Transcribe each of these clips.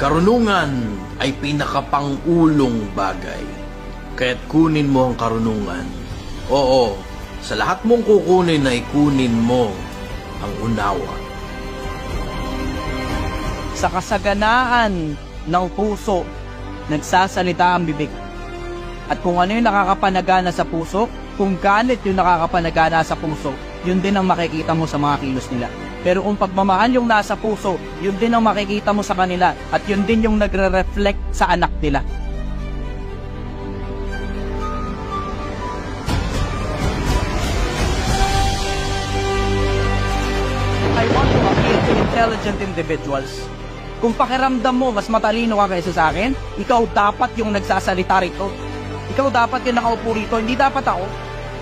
Karunungan ay pinakapangulong bagay. Kaya't kunin mo ang karunungan. Oo, sa lahat mong kukunin ay kunin mo ang unawa. Sa kasaganaan ng puso, nagsasalita ang bibig. At kung ano yung nakakapanagana sa puso, kung galit yung nakakapanagana sa puso, yun din ang makikita mo sa mga kilos nila. Pero kung pagmamahal yung nasa puso, yun din ang makikita mo sa kanila at yun din yung nagre-reflect sa anak nila. I want to appeal to intelligent individuals. Kung pakiramdam mo mas matalino ka kaysa sa akin, ikaw dapat yung nagsasalita rito. Ikaw dapat yung nakaupo rito, hindi dapat ako.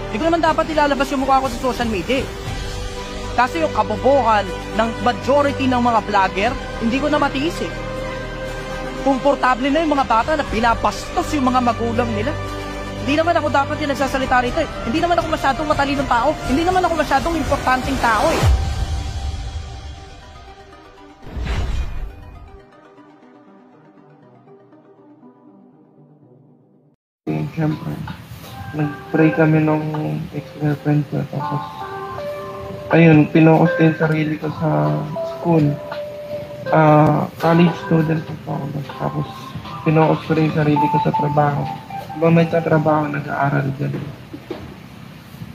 Hindi ko naman dapat ilalabas yung mukha ko sa social media. Kasi yung kabobohan ng majority ng mga vlogger, hindi ko na matiis eh. Komportable na yung mga bata na pinapastos yung mga magulang nila. Hindi naman ako dapat yung nagsasalita rito eh. Hindi naman ako masyadong matalinong tao. Hindi naman ako masyadong importanteng tao eh. Siyempre, nag-pray kami nung ex-girlfriend ko. Tapos, ayun, pinokus ko yung sarili ko sa school. College student po ako. Tapos, pinokus ko rin yung sarili ko sa trabaho. Diba may trabaho, nag-aaral dyan.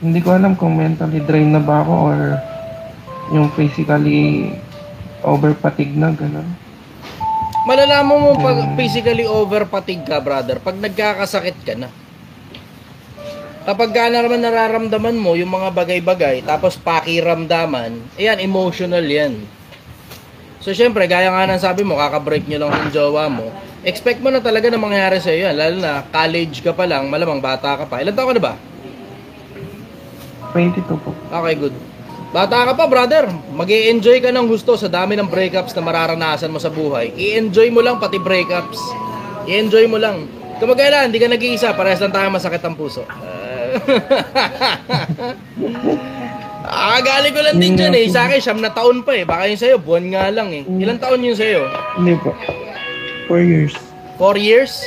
Hindi ko alam kung mentally drained na ba ako or yung physically over-fatigue na, gano'n. Malalaman mo pag physically over-fatigue ka, brother, pag nagkakasakit ka na. Kapag ka naman nararamdaman mo yung mga bagay-bagay, tapos pakiramdaman, ayan, emotional yan. So, syempre, gaya nga ng sabi mo, kakabreak nyo lang yung jowa mo, expect mo na talaga na mangyari sa'yo yan. Lalo na, college ka pa lang, malamang bata ka pa. Ilan taon ka na ba? 22 po. Okay, good. Bata ka pa, brother. Mag-i-enjoy ka ng gusto sa dami ng breakups na mararanasan mo sa buhay. I-enjoy mo lang pati breakups. I-enjoy mo lang. Kamagala, hindi ka nag-iisa. Parehas lang tayo masakit ang puso. Galing ko lang din dyan eh. Sa akin, 9 na taon pa eh. Baka yung sa'yo, buwan nga lang eh. Ilang taon yung sa'yo? Hindi po. 4 years. 4 years?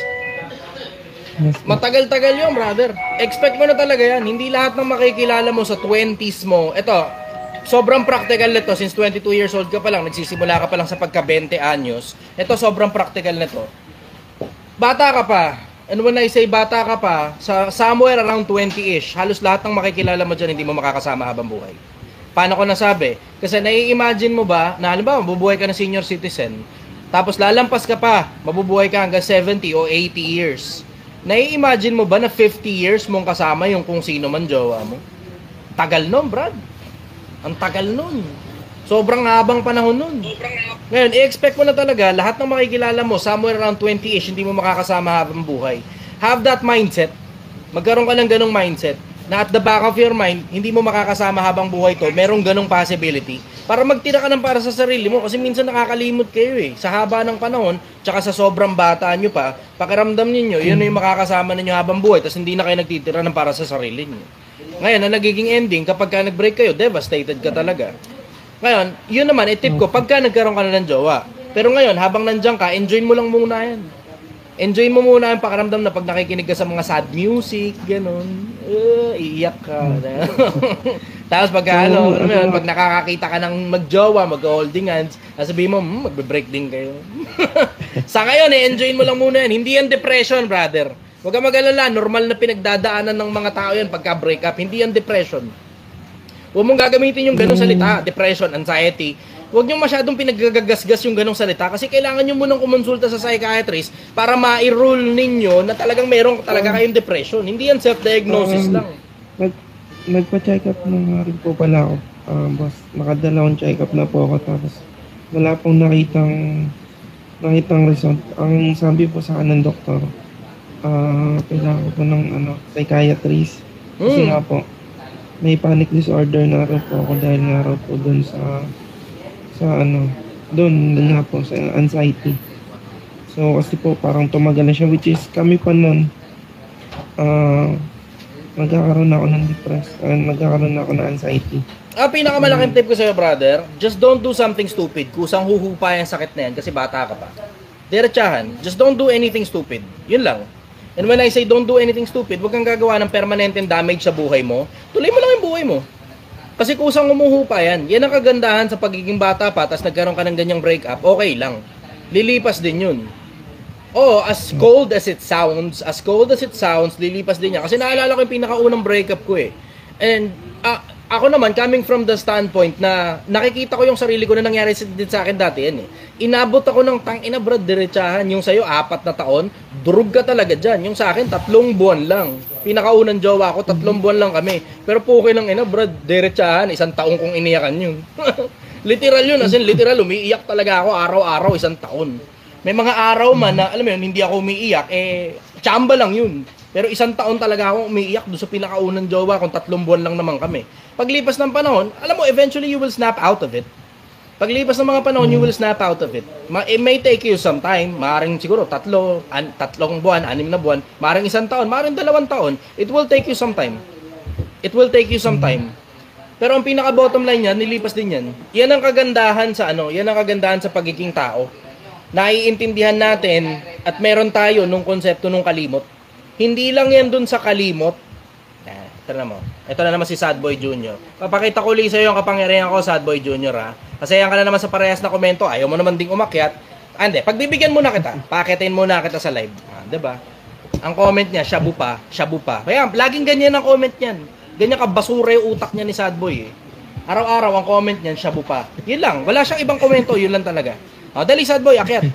Yes, matagal-tagal yun, brother. Expect mo na talaga yan. Hindi lahat ng makikilala mo sa 20s mo. Ito, sobrang practical nito. Since 22 years old ka pa lang, nagsisimula ka pa lang sa pagka-20 anyos. Ito, sobrang practical nito. Bata ka pa. And when I say bata ka pa, sa somewhere around 20-ish, halos lahat ng makikilala mo dyan, hindi mo makakasama habang buhay. Paano ko nasabi? Kasi nai-imagine mo ba, na halimbawa, mabubuhay ka na senior citizen, tapos lalampas ka pa, mabubuhay ka hanggang 70 o 80 years. Nai-imagine mo ba na 50 years mong kasama yung kung sino man jowa mo? Tagal nun, Brad. Ang tagal nun. Sobrang habang panahon nun. Ngayon, i-expect mo na talaga, lahat ng makikilala mo, somewhere around 20-ish, hindi mo makakasama habang buhay. Have that mindset. Magkaroon ka ng ganong mindset na at the back of your mind, hindi mo makakasama habang buhay to, merong ganong possibility. Para magtira ka ng para sa sarili mo kasi minsan nakakalimot kayo eh. Sa haba ng panahon, tsaka sa sobrang bata nyo pa, pakiramdam ninyo, yun na yung makakasama ninyo habang buhay, tapos hindi na kayo nagtitira ng para sa sarili nyo. Ngayon, ang nagiging ending, kapag ka nag-break kayo, devastated ka talaga. Ngayon, yun naman, tip ko, pagka nagkaroon ka na ng jowa. Pero ngayon, habang nandiyan ka, enjoy mo lang muna yan. Enjoy mo muna yung pakiramdam na pag nakikinig ka sa mga sad music, gano'n, iiyak ka. Tapos pag pag nakakakita ka ng magjowa, mag-holding hands, sabihin mo, magbe-break din kayo. Sa ngayon, enjoy mo lang muna yan. Hindi yan depression, brother. Huwag ka mag-alala, normal na pinagdadaanan ng mga tao yan pagka-break up. Hindi yan depression. Huwag mong gagamitin yung ganong salita, depression, anxiety. Huwag nyo masyadong pinagagasgas yung ganong salita kasi kailangan nyo munang kumonsulta sa psychiatrist para ma-rule ninyo na talagang meron talaga kayong depression. Hindi yan self-diagnosis lang. Nagpa-check up na nga rin po pala ako. Boss, nakadalawang check up na po ako tapos wala pong nakitang result. Ang sabi po sa akin ng doktor, kailangan ko po ng psychiatrist. Kasi nga po, may panic disorder na rin po ako dahil nga raw po dun doon nga po sa anxiety. So kasi po parang tumagal na siya, which is kami pa nun magkakaroon ako ng magkakaroon ako ng anxiety. Pinakamalaking tip ko sa'yo, brother, just don't do something stupid. Kusang huhupa yung sakit na yan kasi bata ka pa. Diretsahan. Just don't do anything stupid. Yun lang. And when I say don't do anything stupid, huwag kang gagawa ng permanenteng damage sa buhay mo. Tuloy mo lang yung buhay mo. Kasi kusang umuho pa yan. Yan ang kagandahan sa pagiging bata pa, tapos nagkaroon ka ng ganyang breakup, okay lang. Lilipas din yun. Oh, as cold as it sounds, lilipas din yan. Kasi naalala ko yung pinakaunang breakup ko eh. And ako naman, coming from the standpoint na nakikita ko yung sarili ko na nangyari din sa akin dati yan eh. Inabot ako ng tangina brad, diretsahan. Yung sa'yo, 4 na taon, durug ka talaga dyan. Yung sa akin, 3 buwan lang. Pinakaunang jowa ko, 3 buwan lang kami. Pero puki lang ina brad, diretsahan, 1 taon kong iniyakan yun. Literal yun, as in literal, umiiyak talaga ako araw-araw, 1 taon. May mga araw man na, alam mo yun, hindi ako umiiyak, tsamba lang yun. Pero 1 taon talaga akong umiiyak doon sa pinakaunang jowa kung 3 buwan lang naman kami. Paglipas ng panahon, alam mo, eventually you will snap out of it. Paglipas ng mga panahon, you will snap out of it. It may take you some time, maaaring siguro 3 buwan, 6 na buwan, maaaring 1 taon, maaaring 2 taon. It will take you some time. It will take you some time. Pero ang pinaka bottom line niyan, nilipas din yan. Yan ang kagandahan sa yan ang kagandahan sa pagiging tao. Naiintindihan natin at meron tayo nung konsepto nung kalimot. Hindi lang yan dun sa kalimot. Ito na naman si Sad Boy Jr. Papakita ko ulit sa'yo yung kapangyarihan ko, Sad Boy Jr. ha. Kasi yan ka na naman sa parehas na komento. Ayaw mo naman ding umakyat. Hindi, pagbibigyan muna kita. Pakitin muna kita sa live. Diba? Ang comment niya, shabu pa. Kaya laging ganyan ang comment niyan. Ganyan ka basura yung utak niya ni Sad Boy eh. Araw-araw ang comment niyan, shabu pa. Yun lang. Wala siyang ibang komento. Yun lang talaga. Dali Sad Boy, akyat.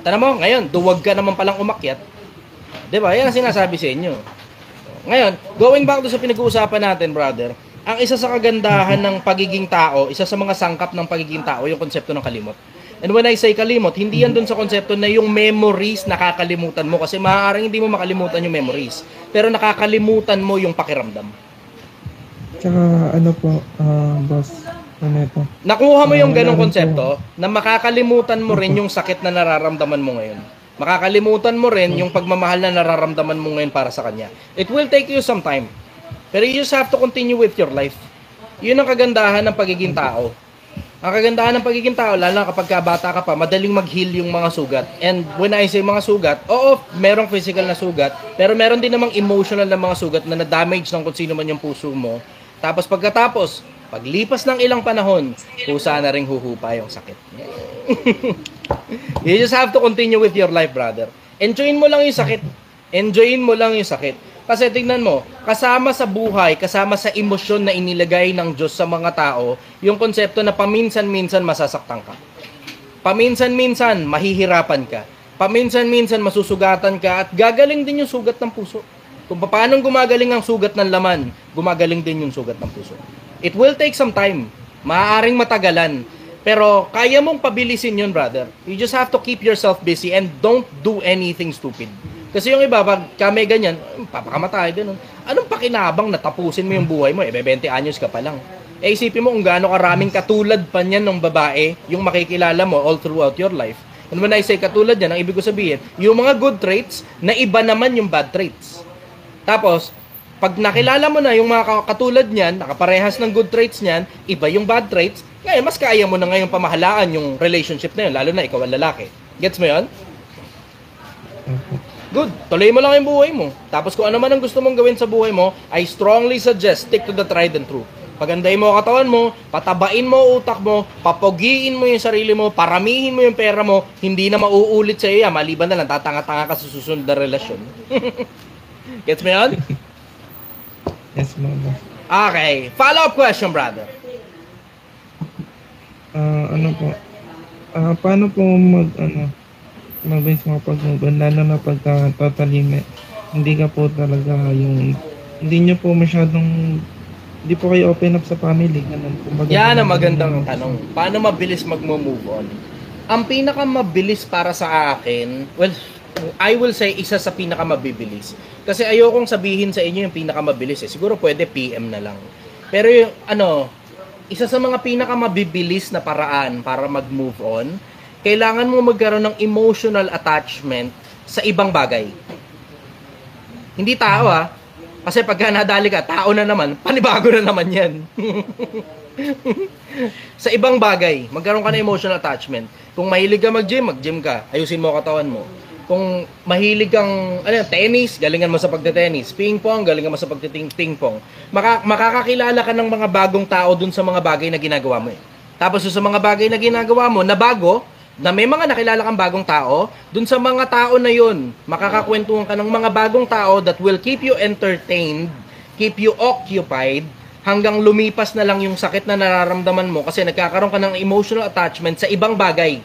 Tana mo, ngayon, duwag ka naman palang umakyat. Diba? Yan ang sinasabi sa inyo. Ngayon, going back to sa pinag-uusapan natin, brother, ang isa sa kagandahan ng pagiging tao, isa sa mga sangkap ng pagiging tao, yung konsepto ng kalimot. And when I say kalimot, hindi yan dun sa konsepto na yung memories nakakalimutan mo kasi maaaring hindi mo makalimutan yung memories. Pero nakakalimutan mo yung pakiramdam. Tsaka boss, ito. Nakuha mo yung ganong konsepto na makakalimutan mo rin yung sakit na nararamdaman mo ngayon. Makakalimutan mo rin yung pagmamahal na nararamdaman mo ngayon para sa kanya. It will take you some time. Pero you just have to continue with your life. Yun ang kagandahan ng pagiging tao. Ang kagandahan ng pagiging tao, lalo na kapag bata ka pa, madaling mag-heal yung mga sugat. And when I say mga sugat, oo, merong physical na sugat, pero meron din namang emotional na mga sugat na na-damage ng kung sino man yung puso mo. Tapos pagkatapos, paglipas ng ilang panahon, kusa na ring huhupa yung sakit. You just have to continue with your life, brother. Enjoyin mo lang yung sakit. Kasi tingnan mo, kasama sa buhay, kasama sa emosyon na inilagay ng Diyos sa mga tao, yung konsepto na paminsan-minsan masasaktan ka. Paminsan-minsan mahihirapan ka. Paminsan-minsan masusugatan ka at gagaling din yung sugat ng puso. Kung paano gumagaling ang sugat ng laman, gumagaling din yung sugat ng puso. It will take some time. Maaaring matagalan. Pero kaya mong pabilisin yun, brother. You just have to keep yourself busy and don't do anything stupid. Kasi yung iba, pag kami ganyan, papakamatay, ganun. Anong pakinabang na tapusin mo yung buhay mo? 20 anyos ka pa lang. Isipin mo kung gaano karaming katulad pa niyan ng babae yung makikilala mo all throughout your life. And when I say katulad niyan, ang ibig ko sabihin, yung mga good traits, na iba naman yung bad traits. Tapos, pag nakilala mo na yung mga katulad niyan, nakaparehas ng good traits niyan, iba yung bad traits, ngayon, mas kaya mo na ngayon pamahalaan yung relationship na yun, lalo na ikaw ang lalaki. Gets mo yun? Good. Tuloy mo lang yung buhay mo. Tapos kung ano man ang gusto mong gawin sa buhay mo, I strongly suggest stick to the tried and true. Pagandahin mo ang katawan mo, patabain mo utak mo, papogiin mo yung sarili mo, paramihin mo yung pera mo, hindi na mauulit sa iyo yan, maliban na lang, tatanga-tanga ka sa susunod na relasyon. Gets mo yun? Yes, mama. Okay. Follow-up question, brother. Paano po mabilis makapag-move on, lalo na pagka totally hindi ka po talaga hindi nyo po masyadong, hindi po kayo open up sa family, ganun. Yan ang magandang tanong. Paano mabilis mag-move on? Ang pinakamabilis para sa akin, well, I will say isa sa pinakamabilis. Kasi ayokong sabihin sa inyo yung pinakamabilis eh. Siguro pwede PM na lang. Pero yung isa sa mga pinakamabibilis na paraan para mag-move on, kailangan mo magkaroon ng emotional attachment sa ibang bagay. Hindi tao Kasi pagka nadali ka, tao na naman, panibago na naman yan. Sa ibang bagay, magkaroon ka ng emotional attachment. Kung mahilig ka mag-gym ka. Ayusin mo ang katawan mo. Kung mahilig kang tennis, galingan mo sa pagte-tennis. Ping pong, galingan mo sa pagte-ping pong. Makakakilala ka ng mga bagong tao dun sa mga bagay na ginagawa mo. Tapos sa mga bagay na ginagawa mo na bago, na may mga nakilala kang bagong tao, dun sa mga tao na yun, makakakwentuhan ka ng mga bagong tao that will keep you entertained, keep you occupied, hanggang lumipas na lang yung sakit na nararamdaman mo kasi nagkakaroon ka ng emotional attachment sa ibang bagay,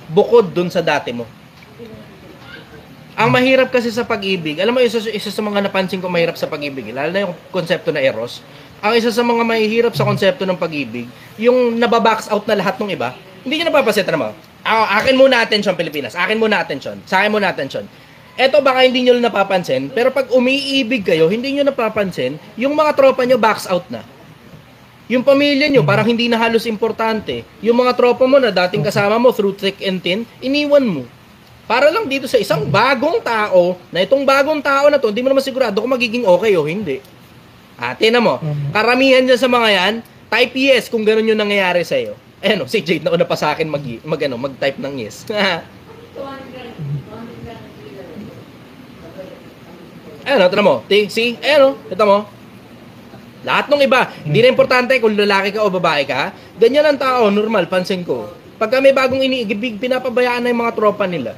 bukod dun sa dati mo. Ang mahirap kasi sa pag-ibig, alam mo, isa sa mga napansin ko mahirap sa pag-ibig, lalo na yung konsepto na eros, ang isa sa mga mahihirap sa konsepto ng pag-ibig, yung nababox out na lahat ng iba, hindi nyo napapansin mo. Akin muna atensyon, Pilipinas. Akin muna atensyon. Sa akin muna atensyon. Eto baka hindi nyo napapansin, pero pag umiibig kayo, hindi nyo napapansin, yung mga tropa nyo box out na. Yung pamilya nyo, parang hindi na halos importante. Yung mga tropa mo na dating kasama mo through thick and thin, iniwan mo. Para lang dito sa isang bagong tao, na itong bagong tao na to, hindi mo naman sigurado kung magiging okay o hindi. Tingnan mo, karamihan dyan sa mga yan, type yes kung ganun yung nangyayari sa'yo. Si Jade na una pa sa akin mag-type ng yes. Tignan mo. See? Ito mo. Lahat ng iba, hindi na importante kung lalaki ka o babae ka. Ganyan ang tao, normal, pansin ko. Pagka may bagong iniigibig, pinapabayaan na yung mga tropa nila.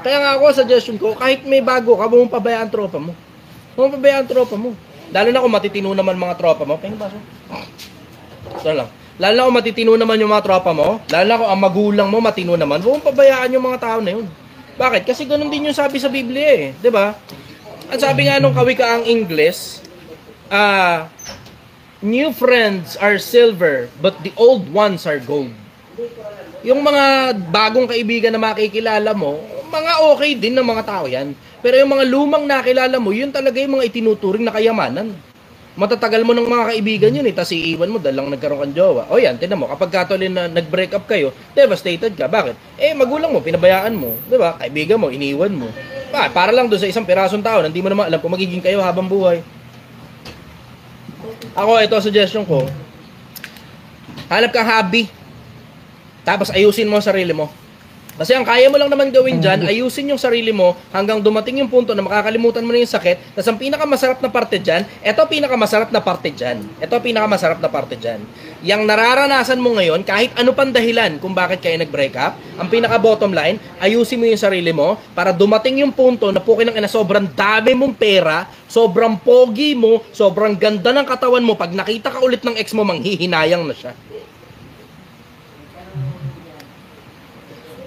Kaya nga ako, suggestion ko, kahit may bago ka, huwag mong pabayaan tropa mo. Huwag mong pabayaan tropa mo. Lalo na kung matitino naman mga tropa mo. Pahing baso. Ito lang. Lalo na kung matitino naman yung mga tropa mo, lalo na kung ang magulang mo matino naman, huwag mong pabayaan yung mga tao na yun. Bakit? Kasi ganun din yung sabi sa Biblia eh. Diba? Ang sabi nga nung kawikaang Ingles, new friends are silver, but the old ones are gold. Yung mga bagong kaibigan na makikilala mo, mga okay din ng mga tao yan. Pero yung mga lumang nakilala mo, yun talaga yung mga itinuturing na kayamanan. Matatagal mo ng mga kaibigan yun tapos iiwan mo dahil lang nagkaroon kang jowa. O yan, tinan mo, kapag katuloy na nag-break up kayo, devastated ka. Bakit? Magulang mo, pinabayaan mo. Diba? Kaibigan mo, iniwan mo. Para lang doon sa isang pirasong tao na hindi mo naman alam kung magiging kayo habang buhay. Ako, ito suggestion ko. Hanap kang hobby. Tapos ayusin mo ang sarili mo. Kasi ang kaya mo lang naman gawin dyan, ayusin yung sarili mo hanggang dumating yung punto na makakalimutan mo na yung sakit. Tapos ang pinakamasarap na parte dyan, Yung nararanasan mo ngayon, kahit ano pang dahilan kung bakit kayo nag-break up, ang pinaka-bottom line, ayusin mo yung sarili mo para dumating yung punto na pukin ng ina, sobrang dami mong pera, sobrang pogi mo, sobrang ganda ng katawan mo, pag nakita ka ulit ng ex mo, manghihinayang na siya.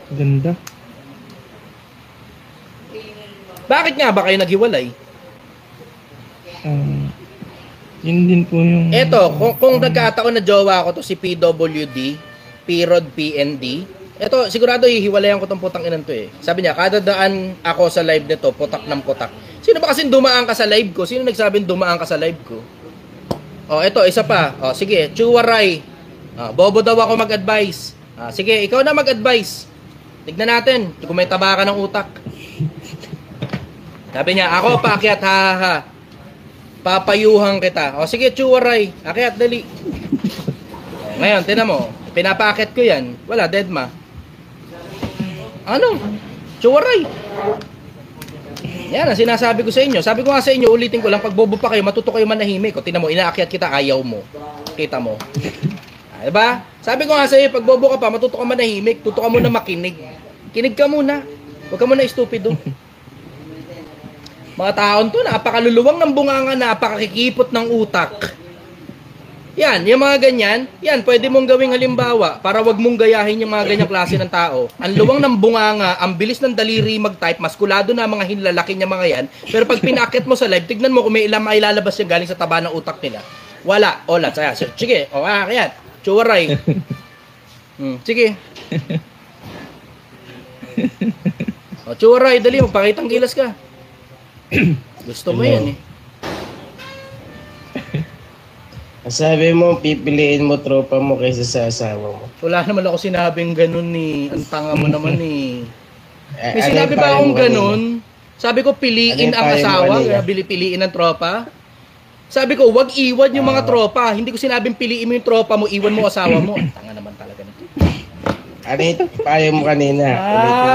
Ganda. Bakit nga ba kayo naghiwalay? Yun din po yung... Eto, kung nagkataon na jowa ko to si PWD, Pirod PND, eto, sigurado hihiwalayan ko tong putang inan to eh. Sabi niya, kada daan ako sa live nito, putak ng putak. Sino ba kasing dumaan ka sa live ko? Sino nagsabing dumaan ka sa live ko? Eto, isa pa. Sige, Chuwaray. Bobo daw ako mag-advise. Sige, ikaw na mag-advise. Tignan natin kung may taba ka ng utak. Sabi niya, ako paakyat, ha. Papayuhan kita. Sige, Chuwaray. Akyat, dali. Ngayon, tinan mo. Pinapaakyat ko yan. Wala, deadma. Ano? Chuwaray. Yan ang sinasabi ko sa inyo. Sabi ko nga sa inyo, ulitin ko lang, pag bobo pa kayo, matuto kayo manahimik. Tinan mo, inaakyat kita, ayaw mo. Kita mo. Diba? Sabi ko nga sa iyo, pag bobo ka pa, matuto ka manahimik, tuto ka muna makinig. Kinig ka muna. Huwag ka muna estupido. Mga taon to, napakaluluwang ng bunganga, napakakikipot ng utak. Yan, yung mga ganyan, yan, pwede mong gawing halimbawa para wag mong gayahin yung mga ganyang klase ng tao. Ang luwang ng bunganga, ang bilis ng daliri mag-type, maskulado na mga hinlalaki niya mga yan, pero pag pinakit mo sa live, tignan mo kung may ilang mailalabas yung galing sa taba ng utak nila. Wala. Sige, kaya. Chuwaray. Sige. Chuwaray, dali, magpakitang gilas ka. Gusto mo yan eh. Sabi mo, pipiliin mo tropa mo kaysa sa asawa mo. Wala naman ako sinabing ganun ni. Ang tanga mo naman eh. May sinabi ba akong ganun? Sabi ko, piliin ang asawa, piliin ang tropa. Sabi ko, wag iwan yung mga tropa. Hindi ko sinabing piliin mo yung tropa mo, iwan mo asawa mo. Ang tanga naman talaga nito. Ano yung payo mo kanina?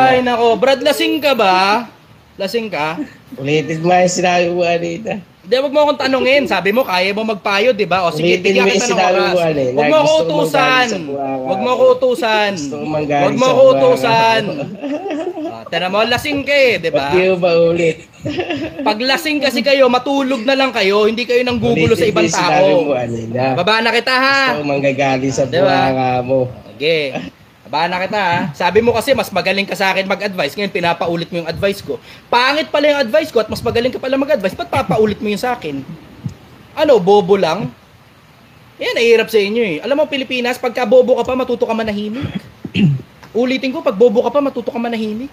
Ay, nako. Brad, lasing ka ba? Lasing ka? Ulitin mo yung sinabi mo kanina. Hindi, wag mo akong tanungin. Sabi mo, kaya mo magpayo, di ba? O sige, Ulitin bigyan mo yung kita ng sinabi oras. mo kanina. Wag mo ako Gusto ko utusan. manggaling sa buwangan. Wag mo ako utusan. Gusto ko manggaling Wag mo sa ako buwangan. utusan. Tara mo, lasing ka eh, di ba? Ba't di mo ba ulit? Pag lasing kasi kayo, matulog na lang kayo. Hindi kayo nang gugulo sa Ulitin mo ibang yung sinabi mo tao. kanina. Baba na kita ha. Gusto ko manggagaling sa Diba? buwanga mo. Okay. Baba na kita ha. Sabi mo kasi mas magaling ka sa akin mag-advise. Ngayon pinapaulit mo yung advice ko. Pangit pala yung advice ko at mas magaling ka pala mag-advise. Ba't papaulit mo yung sa akin? Ano, bobo lang? Yan, nahihirap sa inyo eh. Alam mo, Pilipinas, pagka bobo ka pa, matuto ka manahimik. Ulitin ko, pag bobo ka pa, matuto ka manahimik.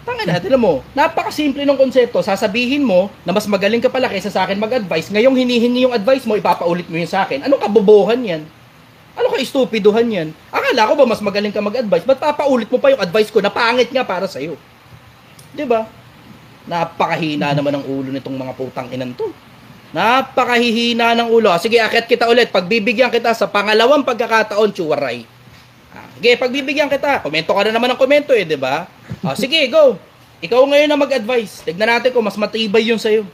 Tangina, tignan mo, napakasimple ng konsepto. Sasabihin mo na mas magaling ka pala kaysa sa akin mag-advise. Ngayong hinihingi yung advice mo, ipapaulit mo yun sa akin. Anong kabobohan yan? Ano ka istupiduhan yan? Akala ko ba mas magaling ka mag-advise? Ba't papaulit mo pa yung advice ko na pangit nga para sa'yo? Diba? Napakahina naman ng ulo nitong mga putang inan to. Napakahihina ng ulo. Sige, akit kita ulit. Pagbibigyan kita sa pangalawang pagkakataon, Chuwaray. Sige, pagbibigyan kita. Komento ka na naman ng komento eh, di ba? Sige, go. Ikaw ngayon na mag-advise. Tignan natin kung mas matibay yun sa'yo.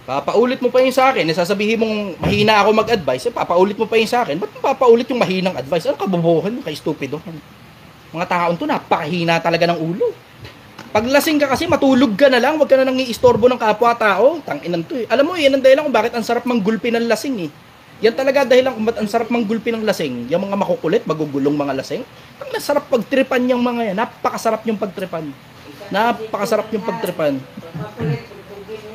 Papaulit mo pa yun sa akin. Sasabihin mong mahina ako mag-advise. Papaulit mo pa yun sa akin. Ba't mo papaulit yung mahinang advice? Ano kabobohan mo? Kay-stupido. Mga taon to, napakahina talaga ng ulo. Pag lasing ka kasi, matulog ka na lang. Huwag ka na nang iistorbo ng kapwa-tao. Tanginan to eh. Alam mo, yan ang dahilan kung bakit ang sarap manggulpi ng lasing eh. Yan talaga dahilan kung bakit ang sarap manggulpi ng lasing. Yung mga makukulit, magugulong mga lasing. Ang sarap pagtripan yung mga yan. Napakasarap yung pagtripan. Napakasarap yung pagtripan.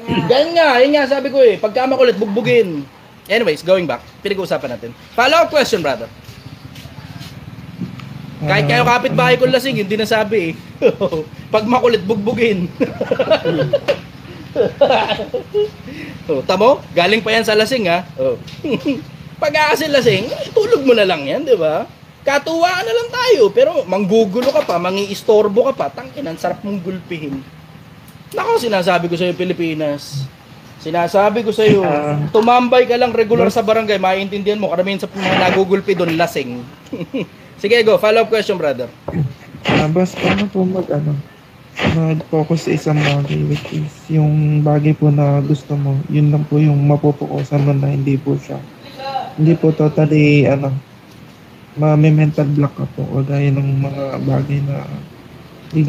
Yan nga, sabi ko eh. Pagka makulit, bugbugin. Anyways, going back. Pinag-uusapan natin. Follow-up question, brother. Kahit kayo kapitbahay ko lasing, hindi na sabi eh. Pag makulit, bugbugin. Tamo? Galing pa yan sa lasing ha. Pag kasi lasing, tulog mo na lang yan, di ba? Katuwaan na lang tayo. Pero manggugulo ka pa, mangiistorbo ka pa. Tangkinan, sarap mong gulpihin. Nako, sinasabi ko sa iyo, Pilipinas. Sinasabi ko sa iyo, tumambay ka lang regular sa barangay, maiintindihan mo. Karamihan sa mga nagugulpi doon, lasing. Sige, go. Follow-up question, brother. Boss, paano po mag-focus sa isang bagay, which is yung bagay po na gusto mo, yun lang po yung mapupukusan mo na hindi po totally, may mental block ka po, o gaya ng mga bagay na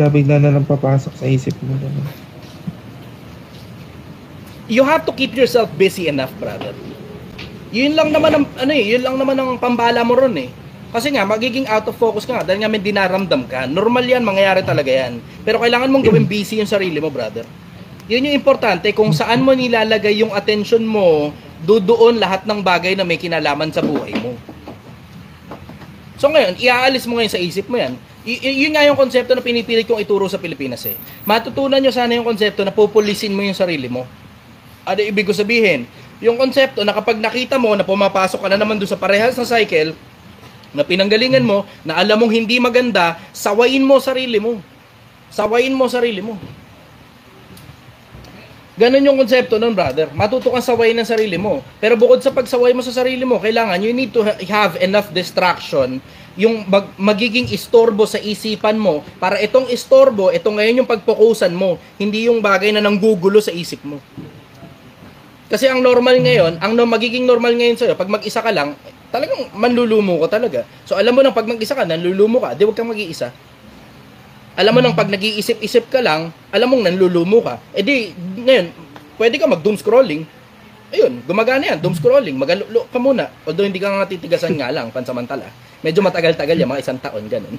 bigla na lang papasok sa isip mo. You have to keep yourself busy enough, brother. Yun lang naman ang pambala mo ron eh. Kasi nga, magiging out of focus ka nga dahil nga may dinaramdam ka. Normal yan, mangyayari talaga yan. Pero kailangan mong gawin busy yung sarili mo, brother. Yun yung importante, kung saan mo nilalagay yung attention mo, doon lahat ng bagay na may kinalaman sa buhay mo. So ngayon, iaalis mo ngayon sa isip mo yan. Yun nga yung konsepto na pinipilit kong ituro sa Pilipinas eh. Matutunan nyo sana yung konsepto na pupulisin mo yung sarili mo. Ano ibig ko sabihin? Yung konsepto na kapag nakita mo na pumapasok ka na naman doon sa parehas na cycle, na pinanggalingan mo, na alam mong hindi maganda, sawayin mo sarili mo. Sawayin mo sarili mo. Ganon yung konsepto nun, brother. Matuto kang sawayin ng sarili mo. Pero bukod sa pagsaway mo sa sarili mo, kailangan you need to have enough distraction, yung magiging istorbo sa isipan mo, para itong istorbo, ito ngayon yung pagpokusan mo, hindi yung bagay na nanggugulo sa isip mo. Kasi ang normal ngayon, magiging normal ngayon sa'yo, pag mag-isa ka lang, talagang manlulumo ka talaga. So alam mo nang pag mag-isa ka, nanlulumo ka, di wag kang mag-iisa. Alam mo nang pag nag-iisip-isip ka lang, alam mong nanlulumo ka. Eh di, ngayon, pwede ka mag-doom scrolling. Ayun, gumagana yan, doom scrolling. Magalulo ka muna. Although hindi ka nga natitigasan nga lang, pansamantala. Medyo matagal-tagal yan, mga 1 taon, ganun.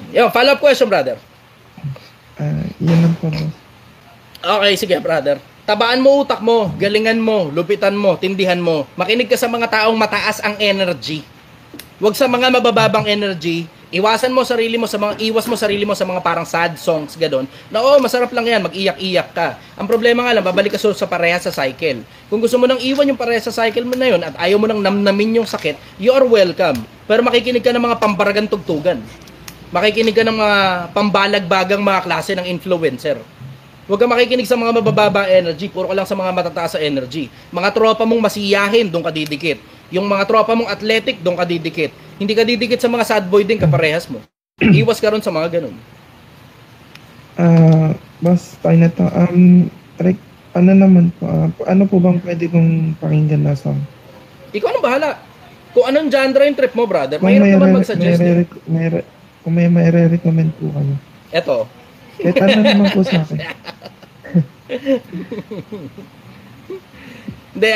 Yo, follow-up question, brother. Yan lang po. Okay, sige, brother. Tabaan mo utak mo, galingan mo, lupitan mo, tindihan mo. Makinig ka sa mga taong mataas ang energy. Huwag sa mga mabababang energy. Iwas mo sarili mo sa mga parang sad songs gadon. Na masarap lang 'yan, mag-iyak-iyak ka. Ang problema nga lang, babalik ka sa parehas sa cycle. Kung gusto mo nang iwan yung parehas sa cycle mo na 'yon at ayaw mo nang namnamin yung sakit, you are welcome. Pero makikinig ka ng mga pambaragang tugtugan. Makikinig ka ng mga pambalagbagang mga klase ng influencer. Huwag kang makikinig sa mga mabababa energy, puro ka lang sa mga matataas sa energy. Mga tropa mong masiyahin, doon ka didikit. Yung mga tropa mong athletic, doon ka didikit. Hindi ka didikit sa mga sad boy din, kaparehas mo. Iwas ka ron sa mga ganun. Boss, tayo na to. Ano naman po, ano po bang pwede kong pakinggan na song? Ikaw anong bahala. Kung anong genre yung trip mo, brother, Kung mahirap naman mag-suggest. Kung may recommend po kayo. Eto. Kahit ano naman po sa akin. Hindi,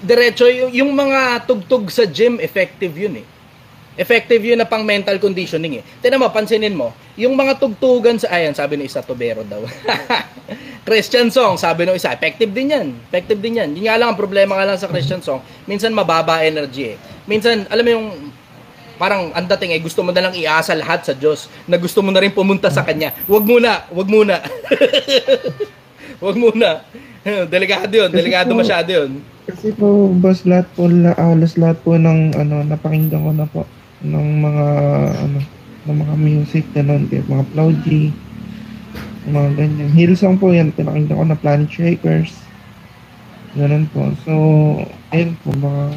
diretso, yung mga tugtog sa gym, effective yun eh. Effective yun na pang mental conditioning eh. Tignan mo, pansinin mo, yung mga tugtugan sa, ayan, sabi ng isa, tubero daw. Christian song, sabi ng isa, effective din yan. Effective din yan. Yun nga lang, ang problema nga lang sa Christian song, minsan mababa energy eh. Minsan, alam mo yung, parang ang dating eh, gusto mo na lang iasa lahat sa Diyos, na gusto mo na rin pumunta sa Kanya. Wag muna. Wag muna. Delikado yun, delikado masyado yun. Kasi po, boss, halos lahat po ng, napakinggan ko na po, ng mga music, ganun, mga Plowgy, mga ganyan. Hillsong po yan, pinakinggan ko na Planet Shakers, ganun po. So, ayun po, mga...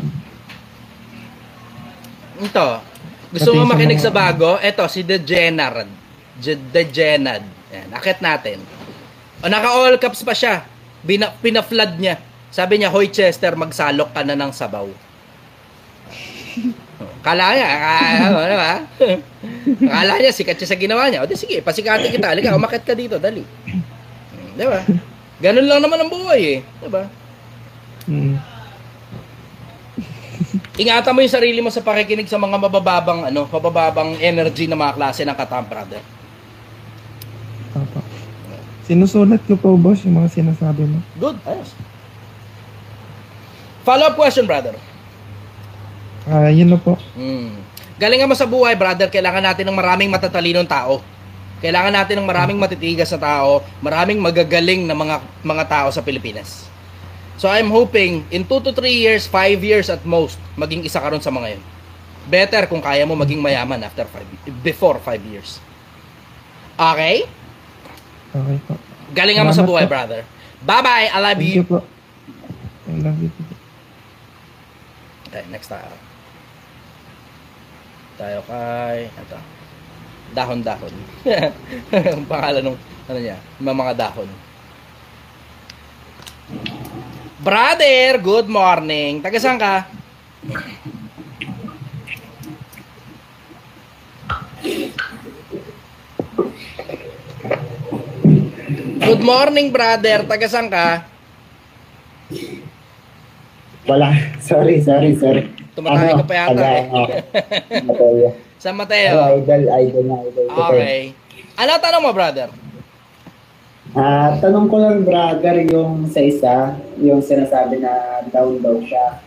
Ito, gusto mo makinig sa bago? Ito, si Degenad. Yan, akit natin. O, naka-all caps pa siya. Pina-flood niya. Sabi niya, Hoy Chester, magsalok ka na ng sabaw. Kala niya, akala niya, sikat siya sa ginawa niya. O di sige, pasikati kita. Halika, umakit ka dito, dali. Diba? Ganun lang naman ang buhay eh. Diba? Ingatan mo yung sarili mo sa pakikinig sa mga mabababang energy na mga klase ng Katam, brother. Papa. Sinusulat ko po, boss, yung mga sinasabi mo. Good, ayos. Follow-up question, brother. Yun na po. Galingan mo sa buhay, brother, kailangan natin ng maraming matatalinong tao. Kailangan natin ng maraming matitigas na tao, maraming magagaling na mga tao sa Pilipinas. So I'm hoping, in 2 to 3 years, 5 years at most, maging isa ka ron sa mga yun. Better kung kaya mo maging mayaman before 5 years. Okay? Okay po. Galingan mo sa buhay, brother. Bye-bye, I love you. Thank you po. I love you po. Okay, next tayo. Tayo kay, ito. Dahon-dahon. Ang pangalan ng, mga dahon. Brother, good morning. Taga saan ka? Good morning, brother. Taga saan ka? Wala. Sorry. Tumatay ka pa yata eh. Mateo. San Mateo? Idol na. Okay. Ano tanong mo, brother? Tanong ko lang, brother, yung sa isa, yung sinasabi na down daw siya.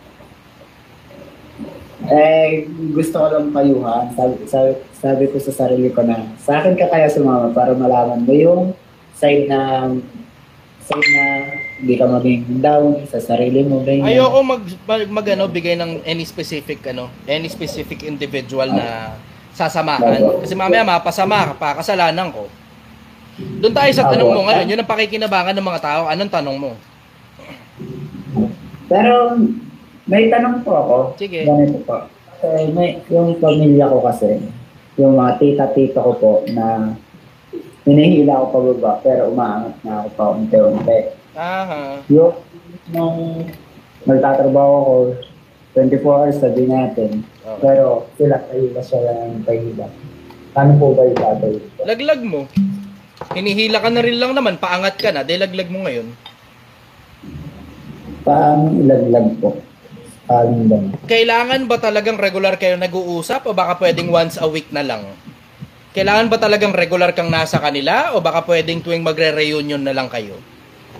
Gusto ko lang payuhan. Sabi ko sa sarili ko na, sa akin ka kaya sumama para malaman mo yung side na hindi ka maging down sa sarili mo. Ganyan. Ayoko bigay ng any specific individual na sasamahan. Kasi mamaya mapasama ka pa, kasalanan ko. Doon tayo sa tanong mo ngayon, yun ang pakikinabangan ng mga tao. Anong tanong mo? Pero may tanong po ako. Sige. Ganito po. Yung pamilya ko kasi, yung mga tita-tita ko po na hinihila ako pababa pero umaangat na ako pa unti-unti. Aha. Yung nung nagtatrabaho ko 24 hours sabi natin. Okay. Pero sila siya lang pahila. Ano po ba yung tatay? Laglag mo. Hinihila ka na rin lang naman, paangat ka na, laglag mo ngayon. Paano ilaglag po? Kailangan ba talagang regular kayo nag-uusap o baka pwedeng once a week na lang? Kailangan ba talagang regular kang nasa kanila o baka pwedeng tuwing magre-reunion na lang kayo?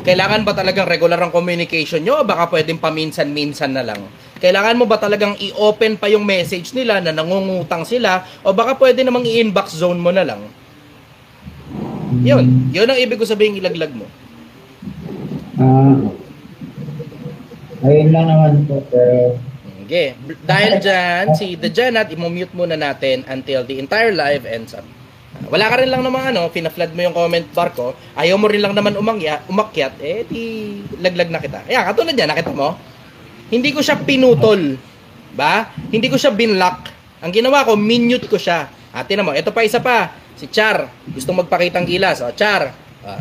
Kailangan ba talagang regular ang communication nyo o baka pwedeng paminsan-minsan na lang? Kailangan mo ba talagang i-open pa yung message nila na nangungutang sila o baka pwede namang i-inbox zone mo na lang? Yun ang ibig ko sabihin ilaglag mo. Ayun lang naman po. Okay. Dahil dyan, si The Janat, i-mute muna natin until the entire live ends up. Wala ka rin lang naman pina-flood mo yung comment bar ko, ayaw mo rin lang naman umakyat, di laglag na kita. Ayan, katulad yan, nakita mo? Hindi ko siya pinutol. Ba? Hindi ko siya binlock. Ang ginawa ko, minute ko siya. Tingnan mo, ito pa isa pa. Si Char, gusto magpakitang gilas. Char,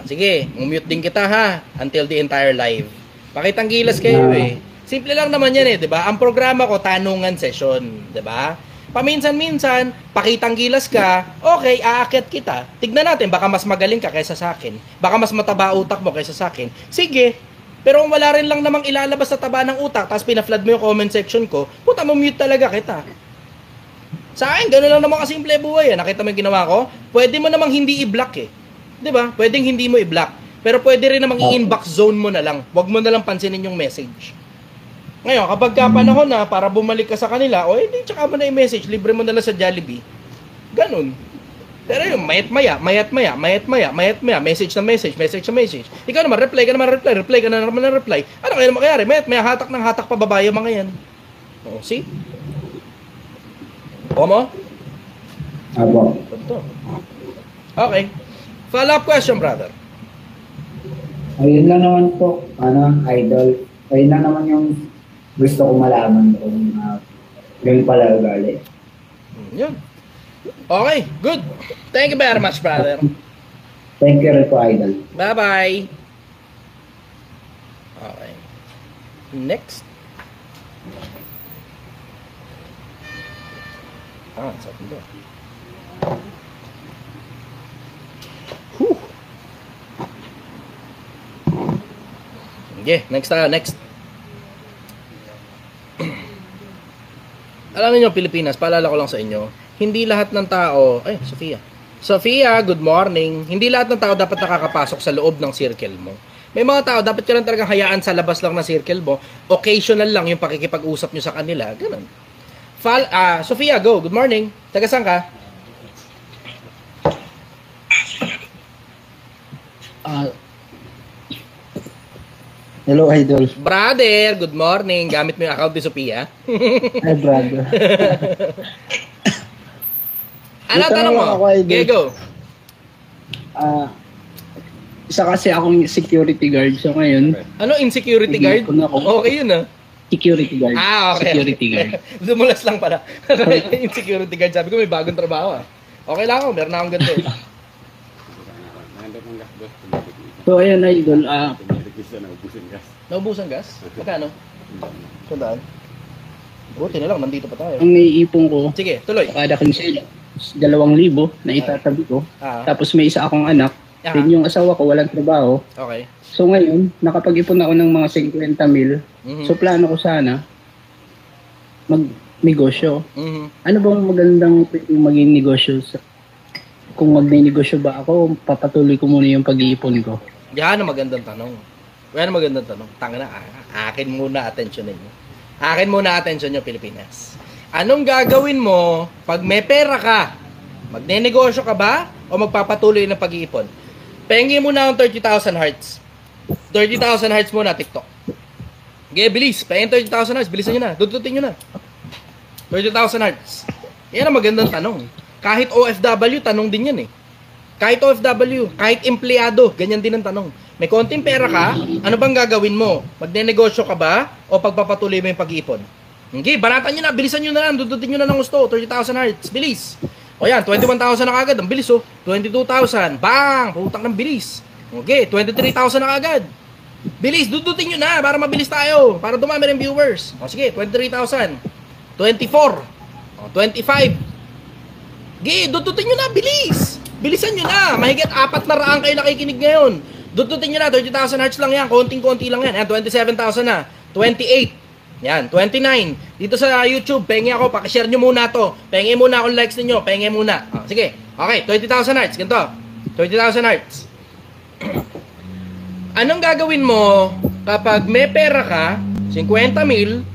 sige, mute din kita ha, until the entire live. Pakitang gilas kayo Simple lang naman yan 'di ba? Ang programa ko, tanungan session, 'di ba? Paminsan-minsan, pakitang gilas ka, okay, aakyat kita. Tignan natin, baka mas magaling ka kaysa sa akin. Baka mas mataba utak mo kaysa sa akin. Sige, pero kung wala rin lang namang ilalabas sa taba ng utak, tapos pina-flood mo yung comment section ko, puta mo mute talaga kita. Sa akin, gano'n lang naman kasimple buhay. Nakita mo yung ginawa ko? Pwede mo namang hindi i-block 'Di ba? Pwedeng hindi mo i-block. Pero pwede rin namang i-inbox zone mo na lang. Huwag mo na lang pansinin yung message. Ngayon, kapag panahon na para bumalik ka sa kanila, hindi, tsaka mo na i-message, libre mo na lang sa Jollibee. Ganun. Pero yung mayat maya, message na message. Ikaw naman, reply ka naman. Ano kaya naman kayari? Mayat maya, hatak ng hatak pababa yung mga yan. See? Mo? Abo. Okay. Follow-up question, brother. Ayun lang naman po, idol. Ayun lang naman yung gusto ko malaman kung ganun pala ugali. Yun. Okay, good. Thank you very much, brother. Thank you rin po, idol. Bye-bye. Okay. Next. Sa akin to. Okay, next. Alam niyo, Pilipinas, paalala ko lang sa inyo, hindi lahat ng tao, Sofia, good morning. Hindi lahat ng tao dapat nakakapasok sa loob ng circle mo. May mga tao, dapat ka lang talagang hayaan sa labas lang ng circle mo. Occasional lang yung pakikipag-usap nyo sa kanila. Ganun. Sofia, go. Good morning. Taga saan ka? Hello, idol. Brother, good morning. Gamit mo yung account ni Sophia. Hi, brother. Ano tanong mo? Okay, go. Isa kasi akong security guard. So ngayon, Ano, insecurity guard? Okay yun security guard. Okay. Security guard. Dumulas lang pala. Insecurity guard. Sabi ko may bagong trabaho Okay lang ako. Meron na akong ganito So ayun, idol. Naubusan gas? Magkano? Sandaan. Buti na lang, nandito pa tayo. Ang naiipon ko, Sige, tuloy. kada kong 2,000 na itatabi ko. Tapos may isa akong anak. Then yung asawa ko walang trabaho. Okay. So ngayon, nakapag-ipon ako ng mga 50 mil. So plano ko sana mag-negosyo. Ano bang magandang maging negosyo? Kung mag-negosyo ba ako, papatuloy ko muna yung pag-iipon ko. Yan ang magandang tanong. Tanga na, akin muna atensyon ninyo. Akin muna atensyon nyo, Pilipinas. Anong gagawin mo pag may pera ka? Magne-negosyo ka ba o magpapatuloy ng pag-iipon? Pengi muna ang 30,000 hearts. 30,000 hearts muna, TikTok. Okay, bilis. Pengin 30,000 hearts. Bilisan nyo na. Dudutin nyo na. 30,000 hearts. Yan ang magandang tanong. Kahit OFW, tanong din yan Kahit OFW, kahit empleyado, ganyan din ang tanong. May konting pera ka, ano bang gagawin mo? Magne-negosyo ka ba o pagpapatuloy mo yung pag-iipon? Okay, banatan nyo na, bilisan nyo na lang, dudutin nyo na ng gusto, 30,000 hearts, bilis. O yan, 21,000 na kagad, ang bilis 22,000, bang, putang ng bilis. Okay, 23,000 na kagad. Bilis, dudutin nyo na para mabilis tayo, para dumami rin viewers. O sige, 23,000, 24, 25. Okay, dudutin nyo na, bilis. Bilisan nyo na, mahigit 400 kayo nakikinig ngayon. Dudutin nyo na, 30,000 hearts lang yan, konting-konti lang yan. Yan, 27,000 na, 28. Yan, 29. Dito sa YouTube, pengi ako, pakishare nyo muna to. Pengi muna akong likes ninyo, pengi muna. Sige, okay, 20,000 hearts, ganito. 20,000 hearts. Anong gagawin mo kapag may pera ka, 50 mil,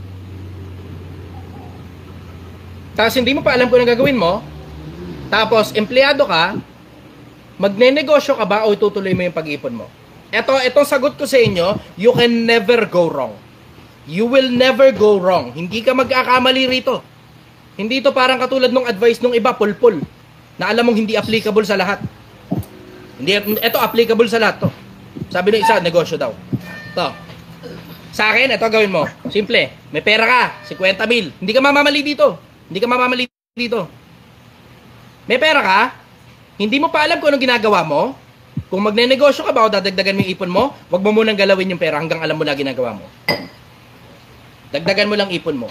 tapos hindi mo pa alam kung anong gagawin mo, tapos empleyado ka, magne-negosyo ka ba o itutuloy mo yung pag-iipon mo? Itong sagot ko sa inyo, you can never go wrong. You will never go wrong. Hindi ka magkakamali rito. Hindi ito parang katulad ng advice ng iba, pulpul, na alam mong hindi applicable sa lahat. Hindi, ito applicable sa lahat to. Sabi ng isa, negosyo daw. To. Sa akin, ito gawin mo. Simple. May pera ka, 50 mil. Hindi ka mamamali dito. Hindi ka mamamali dito. May pera ka, hindi mo pa alam kung anong ginagawa mo. Kung magne-negosyo ka ba o dadagdagan mo yung ipon mo, wag mo munang galawin yung pera hanggang alam mo na ginagawa mo. Dagdagan mo lang ipon mo.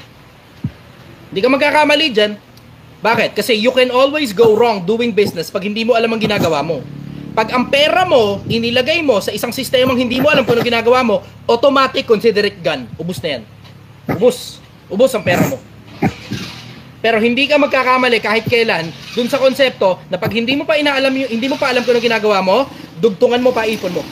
Hindi ka magkakamali dyan. Bakit? Kasi you can always go wrong doing business pag hindi mo alam ang ginagawa mo. Pag ang pera mo, inilagay mo sa isang sistemang hindi mo alam kung anong ginagawa mo, automatic consider it gone. Ubus na yan. Ubus. Ubus ang pera mo. Pero hindi ka magkakamali kahit kailan dun sa konsepto na pag hindi mo pa alam kung anong ginagawa mo, dugtungan mo pa ipon mo.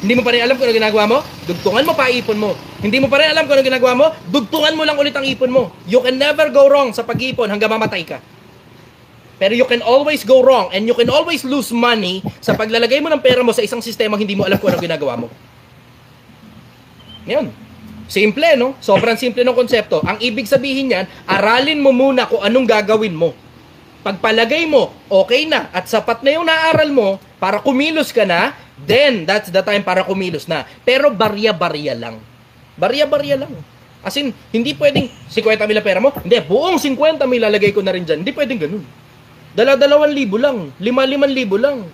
Hindi mo pa rin alam kung anong ginagawa mo, dugtungan mo pa ipon mo. Hindi mo pa rin alam kung anong ginagawa mo, dugtungan mo lang ulit ang ipon mo. You can never go wrong sa pag-ipon hanggang mamatay ka. Pero you can always go wrong and you can always lose money sa paglalagay mo ng pera mo sa isang sistema hindi mo alam kung anong ginagawa mo. Ngayon, simple, no? Sobrang simple ng konsepto. Ang ibig sabihin niyan, aralin mo muna kung anong gagawin mo. Pagpalagay mo, okay na, at sapat na yung naaral mo para kumilos ka na, then that's the time para kumilos na. Pero barya-barya lang. Barya-barya lang. As in, hindi pwedeng 50 mil pera mo, hindi, buong 50 mil lalagay ko na rin dyan. Hindi pwedeng ganun. 2,000 lang, 5,000 lang.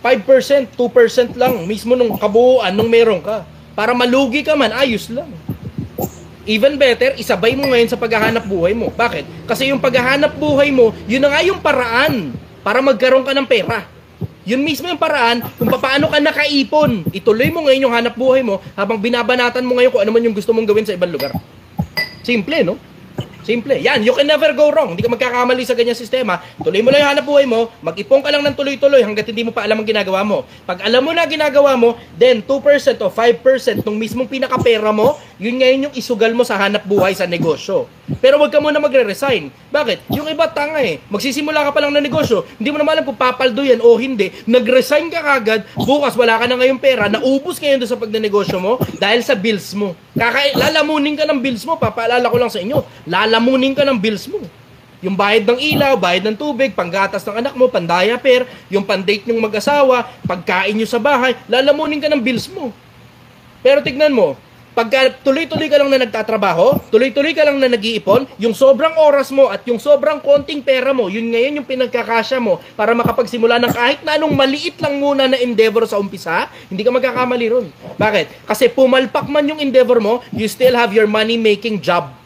5%, 2% lang mismo nung kabuuan nung meron ka. Para malugi ka man, ayos lang. Even better, isabay mo ngayon sa paghahanap buhay mo. Bakit? Kasi yung paghahanap buhay mo, yun na nga yung paraan para magkaroon ka ng pera. Yun mismo yung paraan kung paano ka nakaipon. Ituloy mo ngayon yung hanap buhay mo habang binabanatan mo ngayon kung ano man yung gusto mong gawin sa ibang lugar. Simple, no? Simple. Yan, you can never go wrong. Hindi ka magkakamali sa ganyang sistema. Tuloy mo lang yung hanap buhay mo, mag-ipon ka lang ng tuloy-tuloy hanggat hindi mo pa alam ang ginagawa mo. Pag alam mo na ginagawa mo, then 2% o 5% nung mismong pinakapera mo, yun ngayon yung isugal mo sa hanap buhay sa negosyo. Pero wag ka muna magre-resign. Bakit? Yung iba tanga eh. Magsisimula ka pa lang ng negosyo, hindi mo naman alam kung papaldo yan o hindi. Nag-resign ka kagad, bukas wala ka na ngayong pera, naubos ngayon doon sa pagnenegosyo mo dahil sa bills mo. Lalamunin ka ng bills mo, papaalala ko lang sa inyo. Lalamunin ka ng bills mo. Yung bayad ng ilaw, bayad ng tubig, panggatas ng anak mo, pandiaper, yung pandate ng mag-asawa, pagkain nyo sa bahay, lalamunin ka ng bills mo. Pero tignan mo, pagka tuloy-tuloy ka lang na nagtatrabaho, tuloy-tuloy ka lang na nag-iipon, yung sobrang oras mo at yung sobrang konting pera mo, yun ngayon yung pinagkakasya mo para makapagsimula ng kahit na anong maliit lang muna na endeavor sa umpisa, hindi ka magkakamali ron. Bakit? Kasi pumalpak man yung endeavor mo, you still have your money-making job.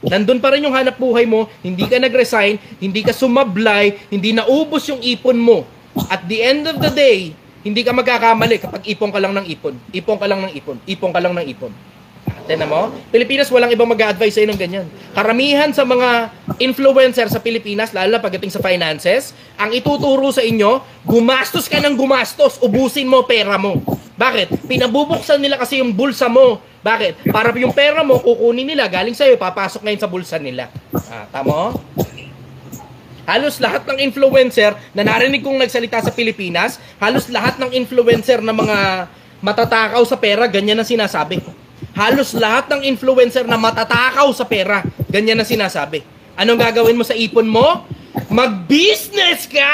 Nandun pa rin yung hanap buhay mo, hindi ka nag-resign, hindi ka sumablay, hindi naubos yung ipon mo. At the end of the day, hindi ka magkakamali kapag ipon ka lang ng ipon. Ipon ka lang ng ipon. Ipon ka lang ng ipon. Tignan mo, Pilipinas walang ibang mag-a-advise sa'yo ng ganyan. Karamihan sa mga influencer sa Pilipinas, lalo na pagdating sa finances, ang ituturo sa inyo, gumastos ka ng gumastos, ubusin mo pera mo. Bakit? Pinabubuksan nila kasi yung bulsa mo. Bakit? Para yung pera mo, kukunin nila, galing sa'yo, papasok ngayon sa bulsa nila. Tama? Halos lahat ng influencer na narinig kong nagsalita sa Pilipinas, halos lahat ng influencer na mga matatakaw sa pera, ganyan ang sinasabi. Halos lahat ng influencer na matatakaw sa pera, ganyan ang sinasabi. Anong gagawin mo sa ipon mo? Mag-business ka!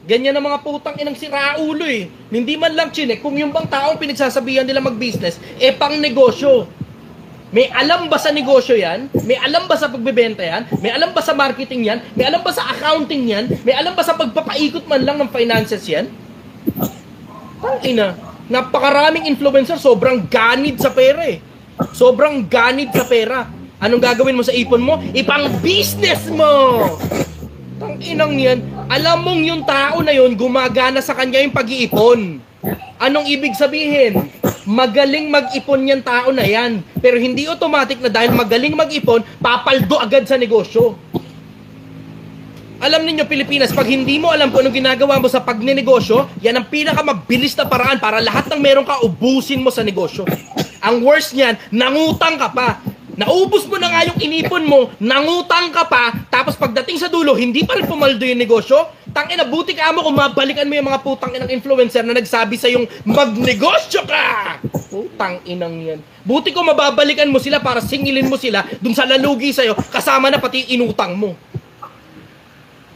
Ganyan ang mga putang inang siraulo eh. Hindi man lang chinek kung yung bang taong pinagsasabihan nila mag-business, pang negosyo. May alam ba sa negosyo yan? May alam ba sa pagbebenta yan? May alam ba sa marketing yan? May alam ba sa accounting yan? May alam ba sa pagpapaikot man lang ng finances yan? Tangina. Napakaraming influencer, sobrang ganid sa pera eh. Sobrang ganid sa pera. Anong gagawin mo sa ipon mo? Ipang business mo! Tanginang yan. Alam mong yung tao na yun, gumagana sa kanya yung pag-iipon. Anong ibig sabihin? Magaling mag-ipon yung tao na yan. Pero hindi automatic na dahil magaling mag-ipon, papaldo agad sa negosyo. Alam ninyo, Pilipinas, pag hindi mo alam kung anong ginagawa mo sa pagnenegosyo, yan ang pinakamabilis na paraan para lahat ng meron ka, ubusin mo sa negosyo. Ang worst niyan, nangutang ka pa. Naubos mo na nga yung inipon mo, nangutang ka pa, tapos pagdating sa dulo, hindi pa rin pumaldo yung negosyo, tangina, buti ka mo kung mabalikan mo yung mga putang inang influencer na nagsabi sa yung magnegosyo ka! Putang inang yan. Buti ko mababalikan mo sila para singilin mo sila dun sa lalugi sa'yo, kasama na pati inutang mo.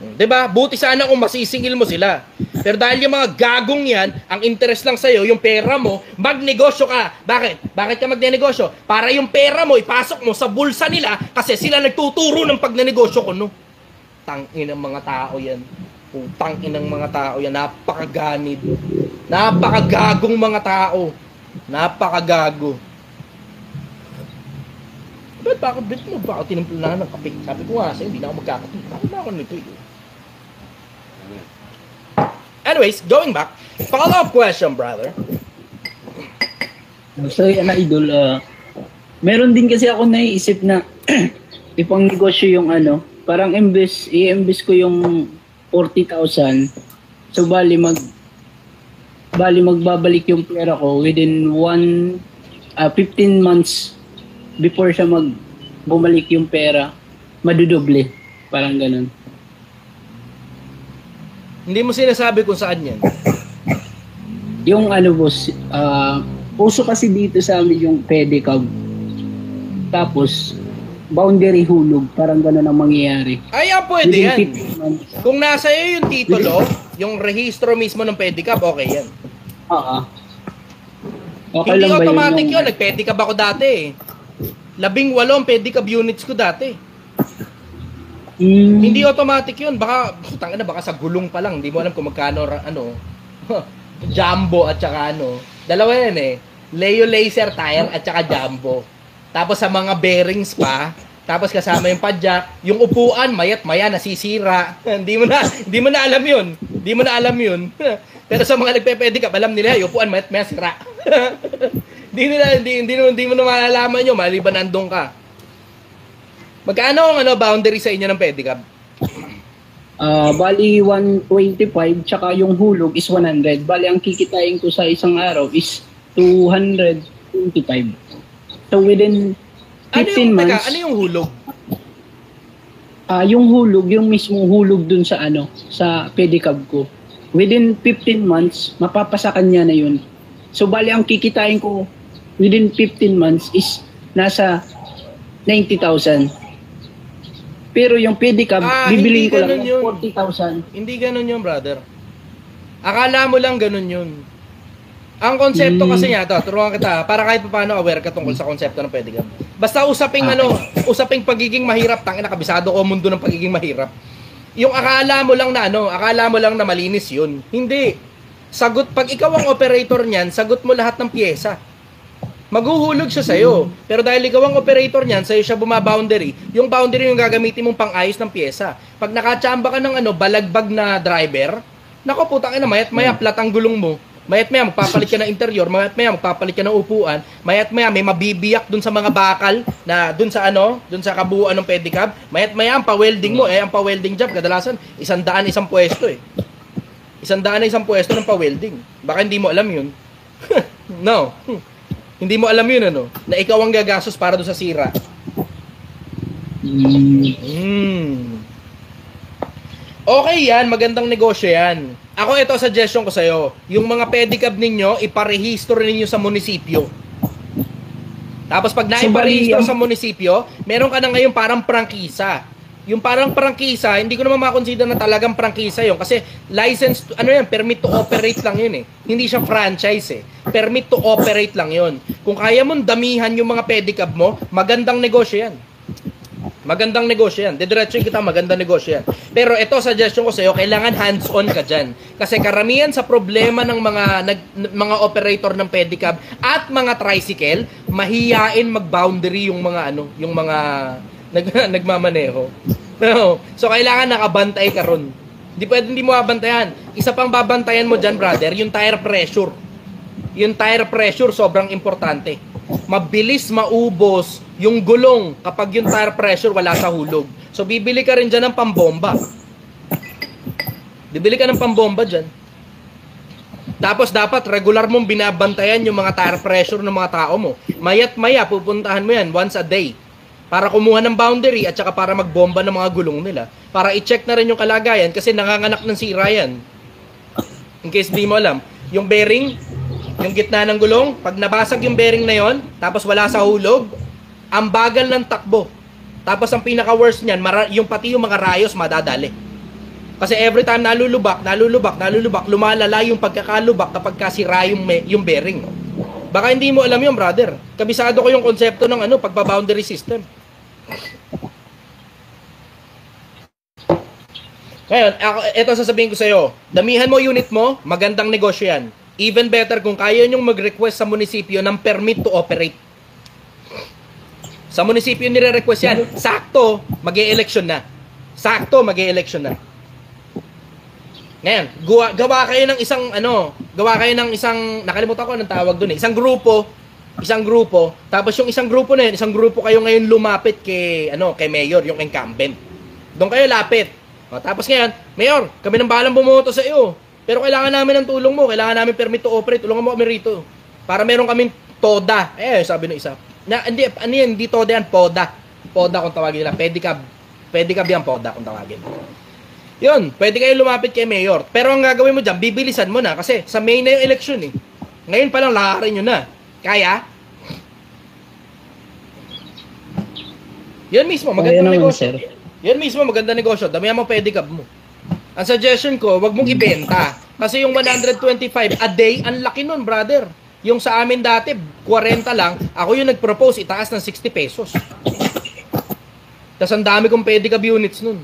Diba? Buti sana kung masisingil mo sila. Pero dahil yung mga gagong yan, ang interest lang sa'yo, yung pera mo, magnegosyo ka. Bakit? Bakit ka magnegosyo? Para yung pera mo, ipasok mo sa bulsa nila kasi sila nagtuturo ng pagnenegosyo ko, no? Tangin ng mga tao yan. Tangin ng mga tao yan. Napakaganid. Napakagagong mga tao. Napakagago. Bakit mo ba ako tinimplahan ng kape? Sabi ko nga sa'yo, hindi na ako magkakape. Bakit na ako nito eh? Anyways, going back, follow-up question, brother. So, idol, meron din kasi ako naiisip na ipang negosyo yung parang i-invest ko yung 40,000. So, magbabalik yung pera ko within 15 months before siya bumalik yung pera, madudoble. Parang ganun. Hindi mo sinasabi kung saan yan. Yung boss, uso kasi dito sa amin yung pedicab. Tapos, boundary hulog. Parang ganun ang mangyayari. Ay, pwede yan. 15 months. Kung nasa iyo yung titulo, yung rehistro mismo ng pedicab, okay yan. Oo. Okay Hindi lang ba automatic yun? yun. Nag-pedicab ako dati eh. 18 ang pedicab units ko dati. Hindi automatic yun. Baka sa gulong pa lang. Hindi mo alam kung magkano, Jumbo at saka dalawa yan eh. Leo Laser tire at saka Jumbo. Tapos sa mga bearings pa, tapos kasama yung padjak, yung upuan, mayat-maya, nasisira. Hindi mo na alam yun. Hindi mo na alam yun. Pero sa mga nagpe-pedicab, alam nila, yung upuan, mayat-maya, sira. Hindi mo na malalaman yun, maliban andong ka. Magkano ang boundary sa inyo ng pedicab? Bali 125 tsaka yung hulog is 100. Bali ang kikitain ko sa isang araw is 225. So within 15 months. Ano yung hulog? Yung hulog, yung mismong hulog dun sa sa pedicab ko. Within 15 months, mapapasakan niya na yun. So bali ang kikitain ko within 15 months is nasa 90,000. Pero yung pedicab, bibiliin ko lang ng 40,000. Hindi ganun yun, brother. Akala mo lang ganun yun. Ang konsepto kasi niya, turuan kita, para kahit paano aware ka tungkol sa konsepto ng pedicab. Basta usaping pagiging mahirap, tangina, kabisado ko mundo ng pagiging mahirap. Yung akala mo lang na malinis yun. Hindi. Pag ikaw ang operator niyan, sagot mo lahat ng pyesa. Maghuhulog siya sa'yo. Pero dahil ikaw ang operator niyan, sa'yo siya bumaboundary, yung boundary yung gagamitin mong pang-ayos ng pyesa. Pag nakachamba ka ng balagbag na driver, nako putang ina, mayat-maya, plat ang gulong mo. Mayat-maya, magpapalit ka ng interior, mayat-maya, magpapalit ka ng upuan, mayat-maya, may mabibiyak dun sa mga bakal, na dun sa kabuuan ng pedicab, mayat-maya, ang pa-welding mo, ang pa-welding job, kadalasan, 100 isang pwesto eh. 100 isang pwesto ng pa-welding. Baka hindi mo alam yun. No. Hindi mo alam yun, na ikaw ang gagastos para doon sa sira. Okay yan, magandang negosyo yan. Ako, ito suggestion ko sa'yo. Yung mga pedicab ninyo, iparehistro ninyo sa munisipyo. Tapos pag naiparehistro sa munisipyo, meron ka na ngayon parang prangkisa. Yung parang prangkisa, hindi ko naman makonsider na talagang prangkisa yun. Kasi license, permit to operate lang yun eh. Hindi siya franchise eh. Permit to operate lang yun. Kung kaya mong damihan yung mga pedicab mo, magandang negosyo yan. Magandang negosyo yan. Didiretsuin kita, magandang negosyo yan. Pero ito, suggestion ko sa'yo, kailangan hands-on ka dyan. Kasi karamihan sa problema ng mga operator ng pedicab at mga tricycle, mahiyain mag-boundary yung mga nagmamaneho. No. So, kailangan nakabantay ka ron. Hindi mo babantayan. Isa pang babantayan mo dyan, brother, yung tire pressure. Yung tire pressure, sobrang importante. Mabilis maubos yung gulong kapag yung tire pressure wala sa hulog. So, bibili ka rin dyan ng pambomba. Bibili ka ng pambomba dyan. Tapos, dapat regular mong binabantayan yung mga tire pressure ng mga tao mo. Mayat-maya, pupuntahan mo yan once a day. para kumuha ng boundary at saka para magbomba ng mga gulong nila. Para i-check na rin yung kalagayan kasi nanganganak ng sira yan. In case di mo alam, yung bearing, yung gitna ng gulong, pag nabasag yung bearing na yon, tapos wala sa hulog, ang bagal ng takbo. Tapos ang pinaka-worst niyan, yung pati yung mga rayos madadali. Kasi every time nalulubak, lumalala yung pagkakalubak kapag kasira yung bearing. Baka hindi mo alam yun, brother. Kabisado ko yung konsepto ng pagpa-boundary system. Ngayon, ito sasabihin ko sa'yo, damihan mo unit mo, magandang negosyo yan. Even better kung kaya nyong mag-request sa munisipyo ng permit to operate. Sa munisipyo nire-request yan, sakto, mag-e-election na. Ngayon, gawa kayo ng isang, nakalimutan ko anong tawag doon isang grupo, tapos yung isang grupo na yun, isang grupo kayo ngayon lumapit kay mayor, yung incumbent. Doon kayo lapit. Tapos ngayon, mayor, kami nang bahalang bumoto sa iyo. Pero kailangan namin ng tulong mo, kailangan namin permit to operate, tulungan mo kami rito. Para meron kaming TODA. Sabi ng isa. Hindi TODA yan, PODA. PODA kung tawagin nila, pedicab yan, PODA kung tawagin. Yun, pwede kayo lumapit kay mayor. Pero ang gagawin mo dyan, bibilisan mo na kasi sa May na yung election eh. Ngayon pa lang lakarin nyo na. Kaya? Yan mismo, magandang negosyo. Yan mismo, magandang negosyo. Damihan mo pedicab mo. Ang suggestion ko, wag mong ibenta. Kasi yung 125 a day, ang laki nun, brother. Yung sa amin dati, 40 lang. Ako yung nag-propose, itaas ng 60 pesos. Tapos ang dami kong pedicab units nun.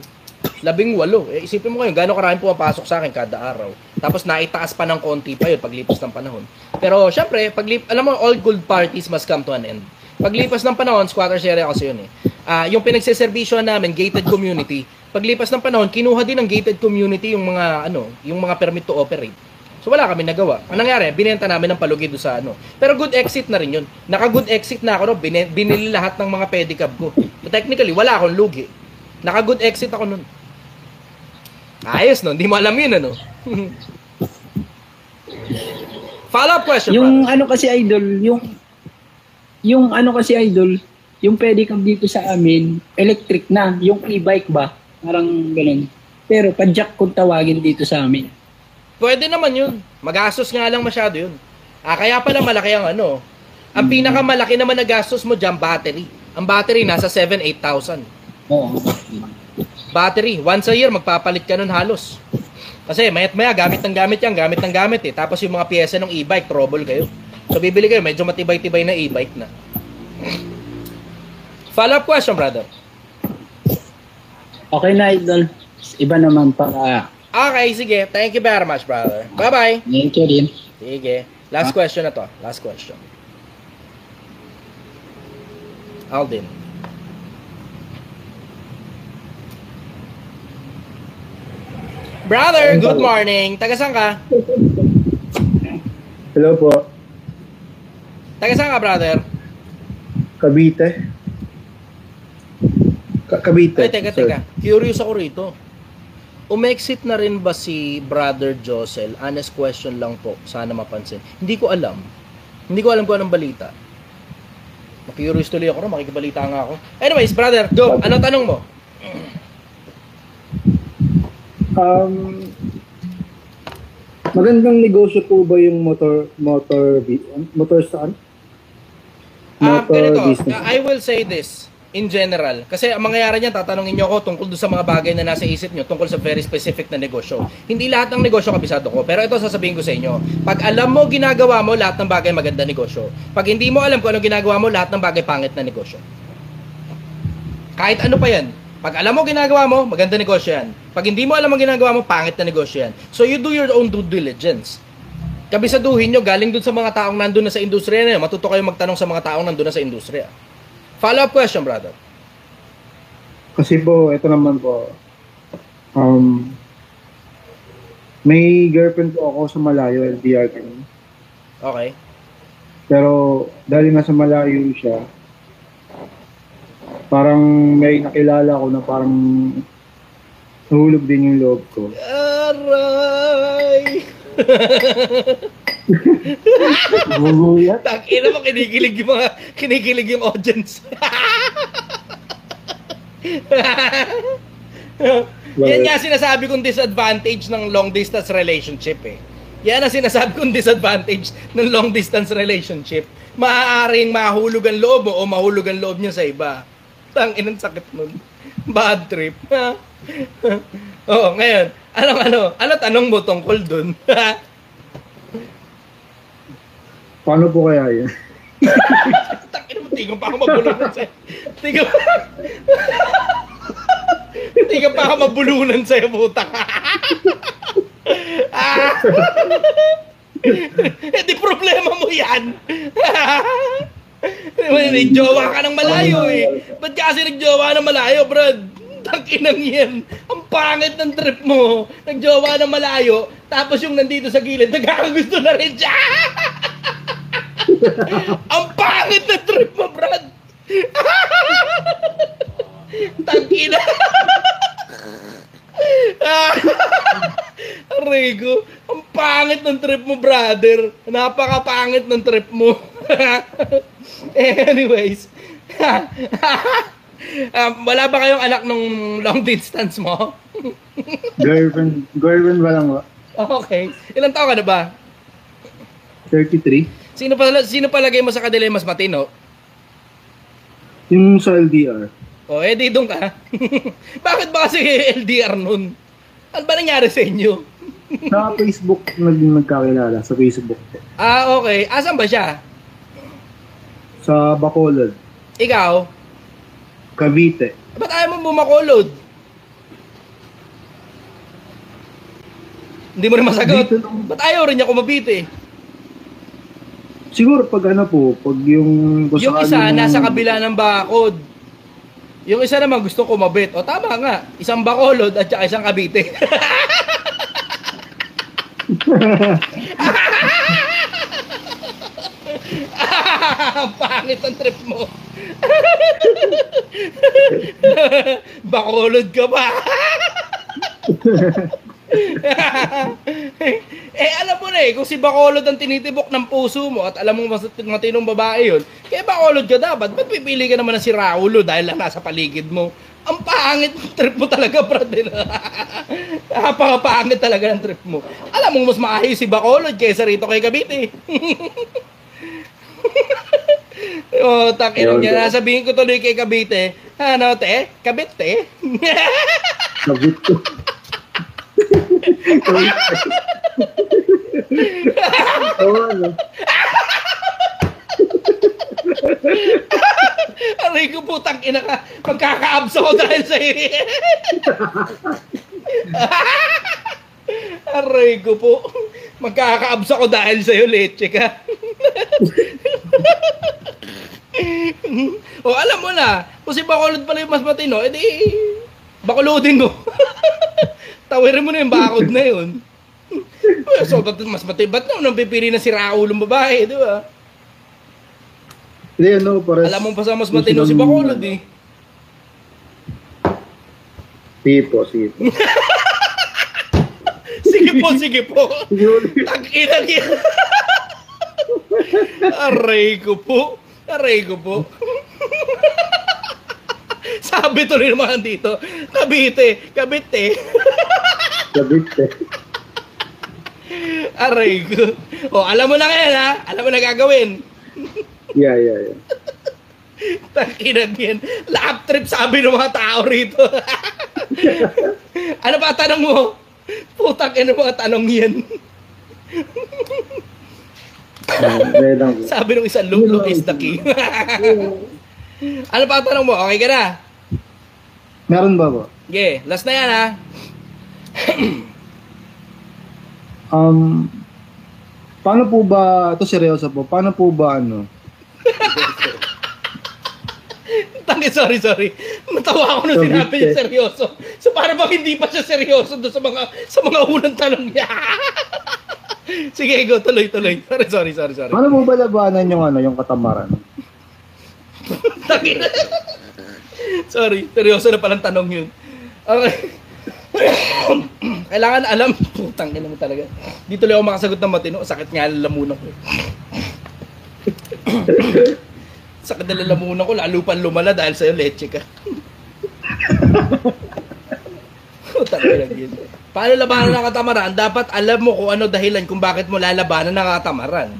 18. Isipin mo ngayon, gano'ng karami pumapasok sa akin kada araw. Tapos naitaas pa ng konti pa yun paglipas ng panahon. Pero syempre, alam mo, all good parties must come to an end. Paglipas ng panahon, squatters area kasi yun eh. Yung pinagseservisyo namin, gated community, paglipas ng panahon, kinuha din ng gated community yung mga permit to operate. So wala kami nagawa. Ang nangyari, binenta namin ng palugi doon sa Pero good exit na rin yun. Naka-good exit na ako, binili lahat ng mga pedicab ko. But technically, wala akong lugi. Naka-good exit ako nun. Ayos, no? Hindi mo alam yun, Follow-up question, yung brother. Yung pedicab dito sa amin, electric na. Yung e-bike ba? Parang ganun. Pero pa-jack kung tawagin dito sa amin. Pwede naman yun. Magastos nga lang masyado yun. Kaya pala malaki ang Ang pinakamalaki naman na gastos mo dyan, battery. Ang battery nasa 7,000-8,000. Oo. Battery, once a year magpapalit ka nun halos. Kasi mayat maya gamit ng gamit eh. Tapos yung mga piyesa ng e-bike, trouble kayo. So bibili kayo, medyo matibay-tibay na e-bike na. Follow-up question, brother. Okay na, idol. Iba naman para. Okay, sige. Thank you very much, brother. Bye-bye. Thank you din. Sige. Last question na to. Last question. Aldin. Brother, good morning. Taga saan ka? Hello po. Taga saan ka, brother? Cavite. Cavite. Ay, teka. Curious ako rito. Umexit na rin ba si Brother Josel? Honest question lang po. Sana mapansin. Hindi ko alam kung anong balita. Curious tuloy ako. Makikibalita nga ako. Anyways, brother, go. Anong tanong mo? Magandang negosyo po ba yung motor saan? Ganito, I will say this in general. Kasi ang mangyayari niyan, tatanungin niyo ako tungkol sa mga bagay na nasa isip niyo, tungkol sa very specific na negosyo. Hindi lahat ng negosyo kabisado ko. Pero ito sasabihin ko sa inyo. Pag alam mo, ginagawa mo, lahat ng bagay maganda negosyo. Pag hindi mo alam kung ano ginagawa mo, lahat ng bagay pangit na negosyo. Kahit ano pa yan. Pag alam mo ginagawa mo, maganda negosyo yan. Pag hindi mo alam ang ginagawa mo, pangit na negosyo yan. So you do your own due diligence. Kabisaduhin nyo, galing dun sa mga taong nandun na sa industriya na yun. Matuto kayo magtanong sa mga taong nandun na sa industriya. Follow-up question, brother. Kasi po, ito naman po. May girlfriend po ako sa malayo, LDR kami. Okay. Pero dahil nga sa malayo siya, parang may nakilala ko na parang nahulog din yung loob ko. Aray! Bumuya? Takina mo, kinikilig yung audience. Yan nga sinasabi kong disadvantage ng long distance relationship eh. Yan ang sinasabi kong disadvantage ng long distance relationship. Maaaring mahulog ang loob mo o mahulog ang loob niya sa iba. Inang sakit nun. Bad trip. Oo, ngayon, ano tanong mo tungkol dun? Paano po kaya yun? Takin mo, tingin pa ako mabulunan sa'yo. Tingin pa ako mabulunan sa'yo, puta. Hindi problema mo yan. Nagjowa ka ng malayo eh. Ba't kasi nagjowa ng malayo, Brad? Takinang yan. Ang pangit ng trip mo. Nagjowa ng malayo, tapos yung nandito sa gilid, nagkakagusto na rin siya. Ang pangit ng trip mo, Brad. Tangina. Rigo, ang pangit ng trip mo, brother. Napakapangit ng trip mo. Anyways. Wala ba kayong anak nung long distance mo? Girlfriend ba lang ba? Okay. Ilang taon ka na ba? 33. Sino palagay mo sa kanila mas matino? Yung sa LDR. O, di doon ka. Bakit ba kasi LDR nun? Ano ba nangyari sa inyo? Sa Facebook, nagkakilala. Sa Facebook. Okay. Asan ba siya? Sa Bacolod. Ikaw? Cavite. Ba't ayaw mo bumakolod? Hindi mo rin masagot. Ba't ayaw rin niya kumabite? Siguro pag pag yung... Yung isa nasa kabila ng bakod. Yung isa naman gusto kumabit. O tama nga, isang Bacolod at saka isang Cavite. Ang pangit ang trip mo. Bacolod ka ba? Alam mo na kung si Bacolod ang tinitibok ng puso mo at alam mo matinong babae yun, kaya Bacolod ka dapat. Ba't pipili ka naman ng si Raulo dahil lang nasa paligid mo? Ang pangit ng trip mo talaga, brother. Napakapangit talaga ng trip mo. Alam mo mas maayos si Bacolod kaysa rito kay Cavite. Takin niya. Nasabihin ko tuloy kay Cavite, ano te? Cavite? Cavite. Aray ko putang ina ka. Magkaka-abs ako dahil sa iyo. Aray ko po. Magkaka-abs ako dahil sa iyo, leche ka. O alam mo na, kung si Bacolod pala yung mas matino, edi bakulodin mo. Tawirin mo na yung bakod na yun. So, mas matibat na nang pipili na si Raulong babae, di ba? Hindi, pares. Alam mo pa sa mas matino si Bacolod eh. Sige po. Sige po. Tag-inang yan. Aray ko po. Sabi tuloy naman dito, Cavite. Aray ko. Alam mo na ngayon ha? Alam mo na gagawin? Yeah. Takinan yan. Lap trip sabi ng mga tao rito. Ano ba tanong mo? Putang ina mga tanong yan. Sabi ng isang lulo is the key. Ano pa tanong mo? Okay ka na? Meron ba po? Okay, last na yan ha. Paano po ba, ito seryoso po, paano po ba Sorry. Matawa ako nung sinabi niya seryoso. So para bang hindi pa siya seryoso doon sa mga unang tanong niya. Sige, go, tuloy. Sorry. Paano po ba labanan yung katamaran? Sorry, seryoso na palang tanong yun. Okay. Kailangan alam. Putang ina mo talaga. Dito lang ako makasagot ng matino. Sakit nga lalamunan ko. Sakit na lalamunan ko. Lalo pa lumala dahil sa'yo leche ka. Putang ina yun. Paano labanan ng katamaran? Dapat alam mo kung ano dahilan kung bakit mo lalabanan ng katamaran.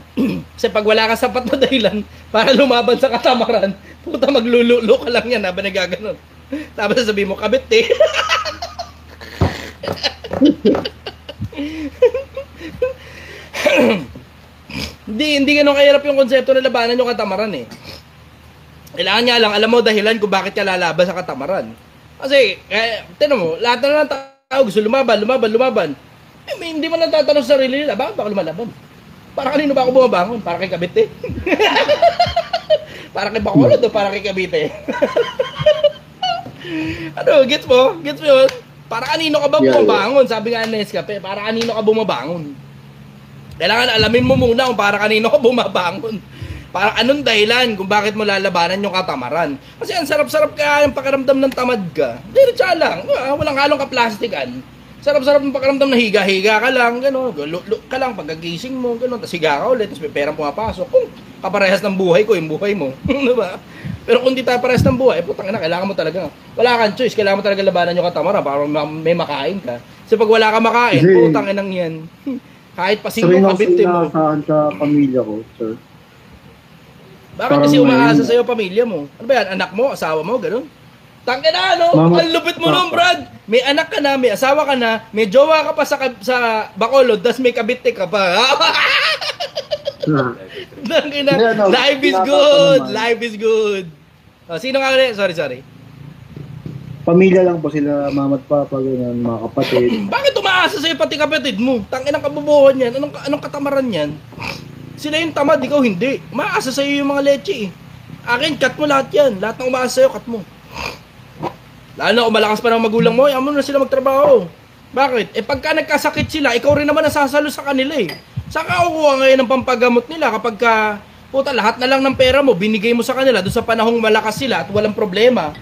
Kasi pag wala ka sapat na dahilan para lumaban sa katamaran, puta maglululo ka lang yan habang nagaganon. Tapos sasabihin mo, kabit eh. Hindi ganun kahirap yung konsepto na labanan yung katamaran eh. Kailangan nga lang, alam mo dahilan kung bakit ka lalaban sa katamaran. Kasi, tinan mo, lahat na lang tao gusto lumaban. Hindi mo natatanong sa sarili nila, bakit ba ako lumalaban? Para kanino ba ako bumabangon? Para kay Cavite? Para kay Bacolod o para kay Cavite? Ano, gets mo? Gets mo yun? Para kanino ka ba bumabangon? Sabi nga ni Nescafe, para kanino ka bumabangon? Kailangan alamin mo muna kung para kanino ka bumabangon. Para anong dahilan kung bakit mo lalabanan yung katamaran. Kasi ang sarap-sarap ka yung pakiramdam ng tamad ka. Diretsa lang, walang halong kaplastikan. Sarap-sarap ng pakiramdam na higa-higa ka lang, gano'n. Look ka lang pagkagising mo, gano'n. Tapos higa ka ulit, tapos may perang pumapasok. Kung kaparehas ng buhay ko, yung buhay mo. Diba? Pero kung di tayo parehas ng buhay, putang ina, kailangan mo talaga. Wala kang choice, kailangan mo talaga labanan yung katamaran para may makain ka. Kasi pag wala kang makain, putang inang yan. Kahit pa sino kabit mo. Sa pamilya ko, sir. Bakit kasi umaasa sa'yo pamilya mo? Ano ba yan? Anak mo? Asawa mo? Ganun? Tangke na, ano? Ang lupit mo nun, Brad! May anak ka na, may asawa ka na, may jowa ka pa sa Bacolod, das may kabite ka pa. Tangke na. Life is good! Life is good! Sino nga rin? Sorry. Pamilya lang po sila, mama at papa, ganyan, mga kapatid. Bakit umaasa sa'yo pati kapatid mo? Tangke ng kabubuhan yan. Anong katamaran yan? Sila yung tamad, ikaw hindi. Umaasa sa'yo yung mga leche eh. Akin, cut mo lahat yan. Lahat ng umaasa sa'yo, cut mo. Lalo na kung malakas pa ng magulang mo, ayaw mo na sila magtrabaho. Bakit? Pagka nagkasakit sila, ikaw rin naman nasasalo sa kanila eh. Saan ka kukuha ngayon ng pampagamot nila kapag puta, lahat na lang ng pera mo, binigay mo sa kanila doon sa panahong malakas sila at walang problema.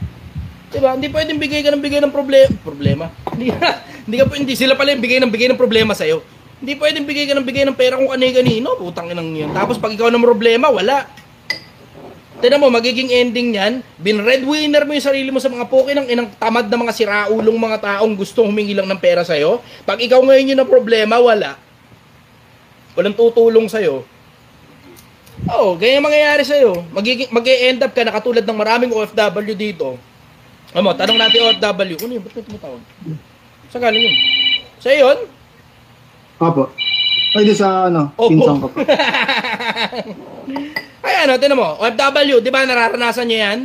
Diba? Hindi pwedeng bigay ng problema. Hindi sila pala yung bigay ng problema sa'yo. Hindi pwedeng bigay ng pera kung kanino, putang inang yun. Tapos pag ikaw ng problema, wala. Tignan mo, magiging ending niyan, binreadwinner mo yung sarili mo sa mga poke ng inang tamad na mga siraulong mga taong gustong humingi lang ng pera sa'yo. Pag ikaw ngayon yun na problema, wala. Walang tutulong sa'yo. Oo, ganyan mangyayari sa'yo. Mag-e-end up ka na katulad ng maraming OFW dito. Ano, tanong natin OFW, ano yun? Ba't may tumatawag? Saan galing yun? Sa'yo yun? Apo. Ay, di sa pinsan ko po. Ay, tinan mo, OFW, di ba nararanasan nyo yan?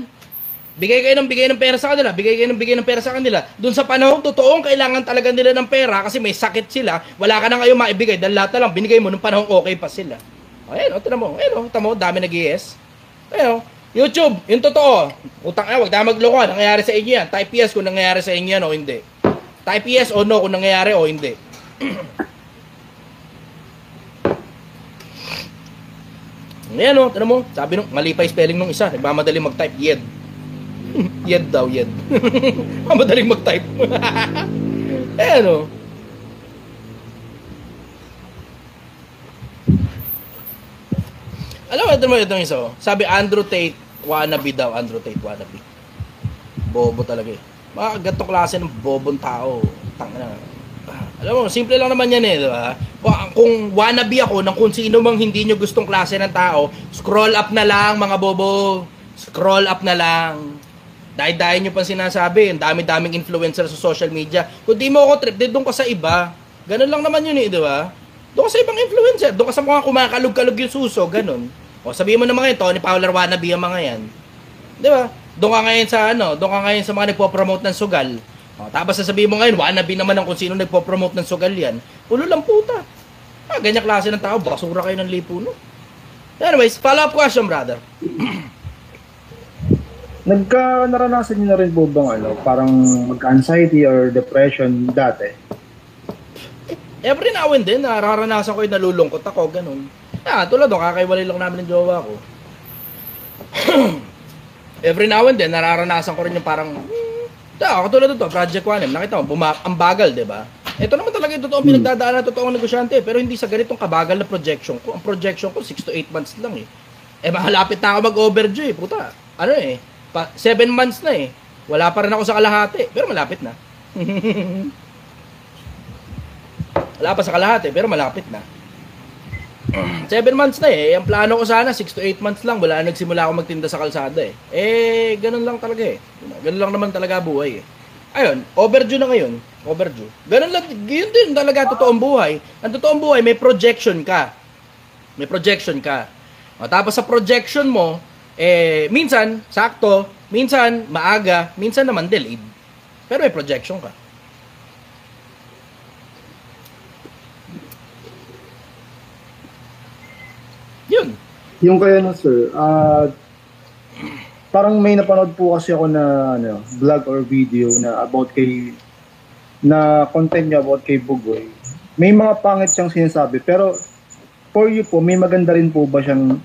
Bigay kayo ng pera sa kanila, bigay ng pera sa kanila. Doon sa panahon, totoong kailangan talaga nila ng pera kasi may sakit sila, wala ka na ngayon maibigay dahil lahat na lang binigay mo nung panahon okay pa sila. Ayan, tinan mo, dami nag-i-yes. Ayan, YouTube, yung totoo. Utang na, wag na magloko, nangyayari sa inyo yan. Type yes kung nangyayari sa inyo yan o hindi. Type yes o no kung nangyayari o hindi. Ayan o, tinan mo, sabi nung, mali pa yung spelling nung isa, nagmamadaling mag-type, yed. Yed daw, yed. Madaling mag-type. Ayan o. Alam mo, itong isa o. Sabi, Andrew Tate, wannabe daw, Andrew Tate, wannabe. Bobo talaga eh. Mga ganitong klase ng bobong tao. Tangina. Alam mo, simple lang naman yan eh, di ba? Kung wannabe ako ng kung sino mang hindi nyo gustong klase ng tao, scroll up na lang mga bobo. Scroll up na lang. Dahil nyo pa sinasabi, ang dami-daming influencer sa social media. Kung di mo ako trip, doon ka sa iba. Ganun lang naman yun eh, di ba? Doon ka sa ibang influencer. Doon ka sa mga kumakalog-kalog yung suso, ganun. O sabihin mo naman ngayon, Tony Fowler wannabe ang mga yan. Di ba? Doon ka ngayon sa mga nagpo-promote ng sugal. O, tapos sasabihin mo ngayon, wannabe naman ang kung sino nagpo-promote ng sugal yan. Ulo lang puta. Ganyan klase ng tao, basura kayo ng lipo, no? Anyways, follow-up question, brother. Naranasan niyo na rin po bang parang mag-anxiety or depression dati? Every now and then, nararanasan ko yung nalulungkot ako, ganun. Tulad doon, kakaiwalay lang namin ng jowa ko. Every now and then, nararanasan ko rin yung parang, katulad doon, Project 1M, nakita mo, ang bagal, di ba? Ito naman talaga yung totoong pinagdadaanan, totoong negosyante, pero hindi sa ganitong kabagal na projection ko. Ang projection ko, 6 to 8 months lang eh. Malapit na ako mag-overdue eh, puta. 7 months na eh. Wala pa rin ako sa kalahati, pero malapit na. Wala pa sa kalahati, pero malapit na. 7 months na eh. Ang plano ko sana, 6 to 8 months lang. Wala nagsimula ako magtinda sa kalsada eh. Ganun lang talaga eh. Ganun lang naman talaga buhay eh. Ayun, overdue na ngayon. Overdue. Ganun lang, yun din talaga totoong buhay. Ang totoong buhay, may projection ka. May projection ka. O, tapos sa projection mo, minsan, sakto, minsan, maaga, minsan naman delayed. Pero may projection ka. Yun. Yung kaya no sir, parang may napanood po kasi ako na vlog or video na about kay na content niya about kay Bugoy. May mga pangit siyang sinasabi pero for you po, may maganda rin po ba siyang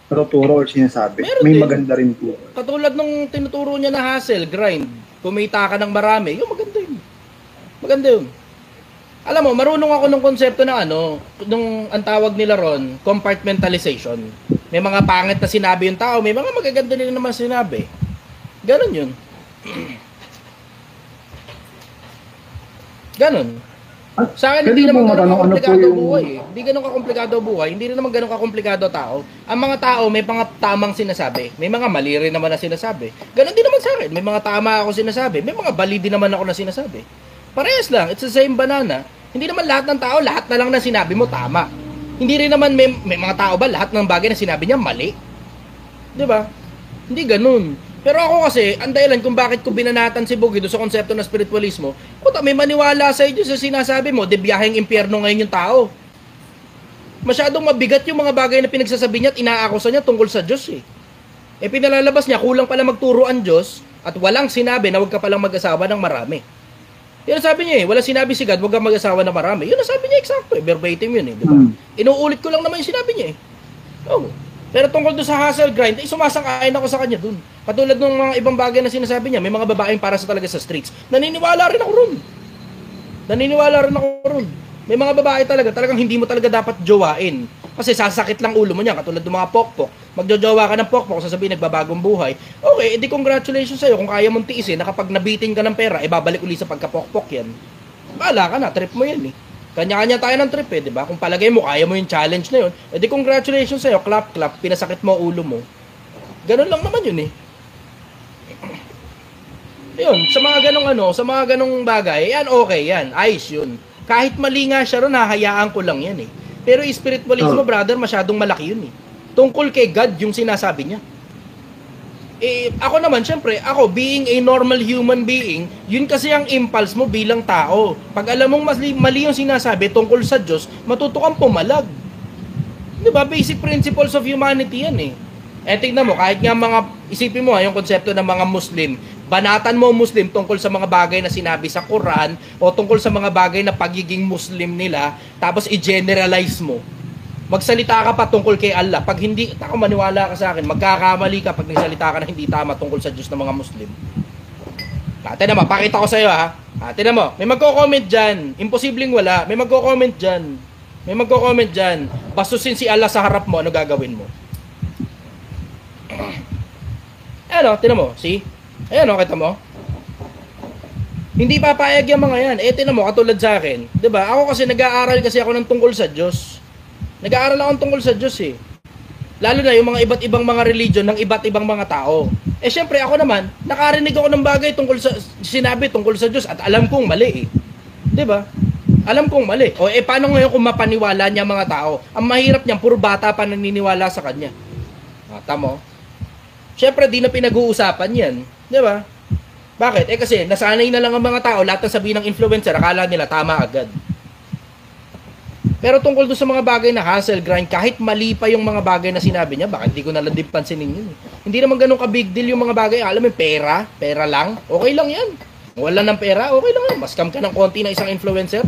natuturo or sinasabi? Meron may din. maganda rin po. Katulad nung tinuturo niya na hustle, grind, kumita ka ng marami, yung maganda yun. Maganda yun. Alam mo, marunong ako ng konsepto ng nung ang tawag nila ron, compartmentalization. May mga pangit na sinabi yung tao, may mga magaganda din naman sinabi. Ganon yun. Ganon. Sa akin, hindi naman ganun kakomplikado buhay eh. Hindi ganun kakomplikado buhay, hindi rin naman ganun kakomplikado tao. Ang mga tao, may mga tamang sinasabi. May mga mali rin naman na sinasabi. Ganon din naman sa akin. May mga tama ako sinasabi. May mga bali din naman ako na sinasabi. Parehas lang. It's the same banana. Hindi naman lahat ng tao, lahat na lang na sinabi mo tama. Hindi rin naman may mga tao ba, lahat ng bagay na sinabi niya mali. Di ba? Hindi ganun. Pero ako kasi, ang dahilan kung bakit ko binanatan si Bugoy doon sa konsepto ng spiritualismo, puta, may maniwala sa iyo sa sinasabi mo, de biyaheng impyerno ngayon yung tao. Masyadong mabigat yung mga bagay na pinagsasabi niya at inaakusa niya tungkol sa Diyos eh. Pinalalabas niya, kulang pala magturo ang Diyos at walang sinabi na huwag ka palang mag-asawa ng marami. Yun ang sabi niya eh, wala sinabi si God, huwag kang mag-asawa na marami. Yun ang sabi niya eksakto eh, verbatim yun eh, di ba? Inuulit ko lang naman yung sinabi niya eh. Oh. Pero tungkol doon sa hustle grind, sumasang-ayon ako sa kanya doon. Katulad ng mga ibang bagay na sinasabi niya, may mga babaeng para sa talaga sa streets. Naniniwala rin ako ron. May mga babae talagang hindi mo talaga dapat jowain. Kasi sasakit lang ulo mo niya, katulad ng mga pokpok. Magjojowa ka ng pokpok, sasabihin nagbabagong buhay. Okay, edi congratulations sa'yo kung kaya mong tiisin na kapag nabitin ka ng pera, babalik uli sa pagkapokpok yan. Bahala ka na, trip mo yan eh. Kanya-kanya tayo ng trip eh, di ba? Kung palagay mo, kaya mo yung challenge na yun, edi congratulations sa'yo, clap, pinasakit mo ulo mo. Ganun lang naman yun eh. Yun, sa mga ganong bagay, yan okay yan, ayos yun. Kahit mali nga siya ron, hahayaan ko lang yan eh. Pero spiritualismo, brother, masyadong malaki yun eh. Tungkol kay God yung sinasabi niya. Ako naman, syempre, being a normal human being, yun kasi ang impulse mo bilang tao. Pag alam mong mali yung sinasabi tungkol sa Diyos, matuto kang pumalag. Diba? Basic principles of humanity yan eh. Tingnan mo, kahit nga isipin mo yung konsepto ng mga Muslim, banatan mo Muslim tungkol sa mga bagay na sinabi sa Quran o tungkol sa mga bagay na pagiging Muslim nila, tapos i-generalize mo. Magsalita ka pa tungkol kay Allah. Pag hindi, ako maniwala ka sa akin, magkakamali ka pag nagsalita ka na hindi tama tungkol sa Diyos ng mga Muslim. Tignan mo, pakita ko sa iyo ha. Tignan mo, may magko-comment dyan. Imposibleng wala. May magko-comment dyan. Bastusin si Allah sa harap mo, ano gagawin mo? Tignan mo, see? Ayan kita mo. Hindi papayag yung mga yan. Tignan mo, katulad sa akin. Diba? Ako kasi nag-aaral kasi ako ng tungkol sa Diyos. Nag-aaral ako tungkol sa Diyos eh. Lalo na yung mga iba't ibang mga religion ng iba't ibang mga tao. Syempre ako naman, nakarinig ako ng bagay tungkol sa sinabi tungkol sa Diyos at alam kong mali eh. 'Di ba? Alam kong mali. Paano ngayon kung mapaniwala niya mga tao? Ang mahirap niyan, puro bata pa naniniwala sa kanya. Tama. Syempre di na pinag-uusapan 'yan, 'di ba? Bakit? Kasi nasanay na lang ang mga tao, lahat ng sabihin ng influencer, akala nila tama agad. Pero tungkol doon sa mga bagay na hustle, grind, kahit mali pa yung mga bagay na sinabi niya, baka hindi ko na lang din pansinin yun. Hindi naman ganun ka-big deal yung mga bagay. Alam mo, pera lang, okay lang yan. Wala ng pera, okay lang yan. Mas-scam ka ng konti na isang influencer.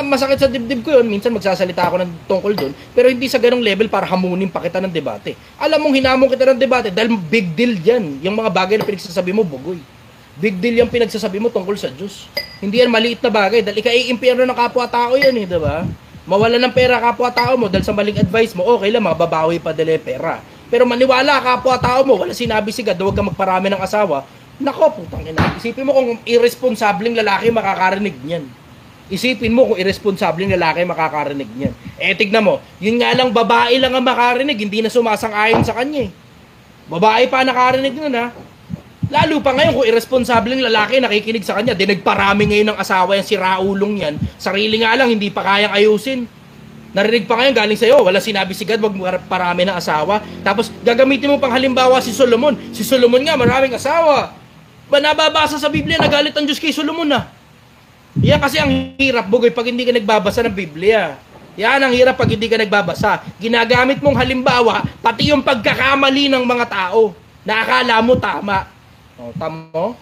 Masakit sa dibdib ko yun. Minsan magsasalita ako ng tungkol doon. Pero hindi sa ganung level para hamunin pa kita ng debate. Alam mong hinamon kita ng debate dahil big deal yan. Yung mga bagay na pinagsasabi mo, Bugoy. Big deal yung pinagsasabi mo tungkol sa Diyos. Hindi yan maliit na bagay. Dahil ika-i-impyerno ng kapwa-tao yan eh, diba? Mawala ng pera kapwa-tao mo dahil sa maling advice mo, okay lang, mababawi pa dali pera. Pero maniwala kapwa-tao mo, wala sinabi si God, huwag ka magparami ng asawa, Nako, putang ina. Isipin mo kung irresponsableng lalaki makakarinig niyan. Isipin mo kung irresponsableng lalaki makakarinig niyan. Eh, tignan mo, yun nga lang babae lang ang makarinig, hindi na sumasang-ayon sa kanya eh. Babae pa nakarinig nun ha. Lalo pa ngayon kung irresponsableng lalaki nakikinig sa kanya, di nagparami ngayon ng asawa yan, si Raulong yan. Sarili nga lang, hindi pa kayang ayusin. Narinig pa ngayon galing sa'yo, wala sinabi si God, wag parami ng asawa. Tapos gagamitin mo pang halimbawa si Solomon. Si Solomon nga, maraming asawa. Ba nababasa sa Biblia, nagalit ang Diyos kay Solomon na. Yan kasi ang hirap, Bugoy, pag hindi ka nagbabasa ng Biblia. Yan ang hirap pag hindi ka nagbabasa. Ginagamit mong halimbawa, pati yung pagkakamali ng mga tao na akala mo tama. O, tama mo?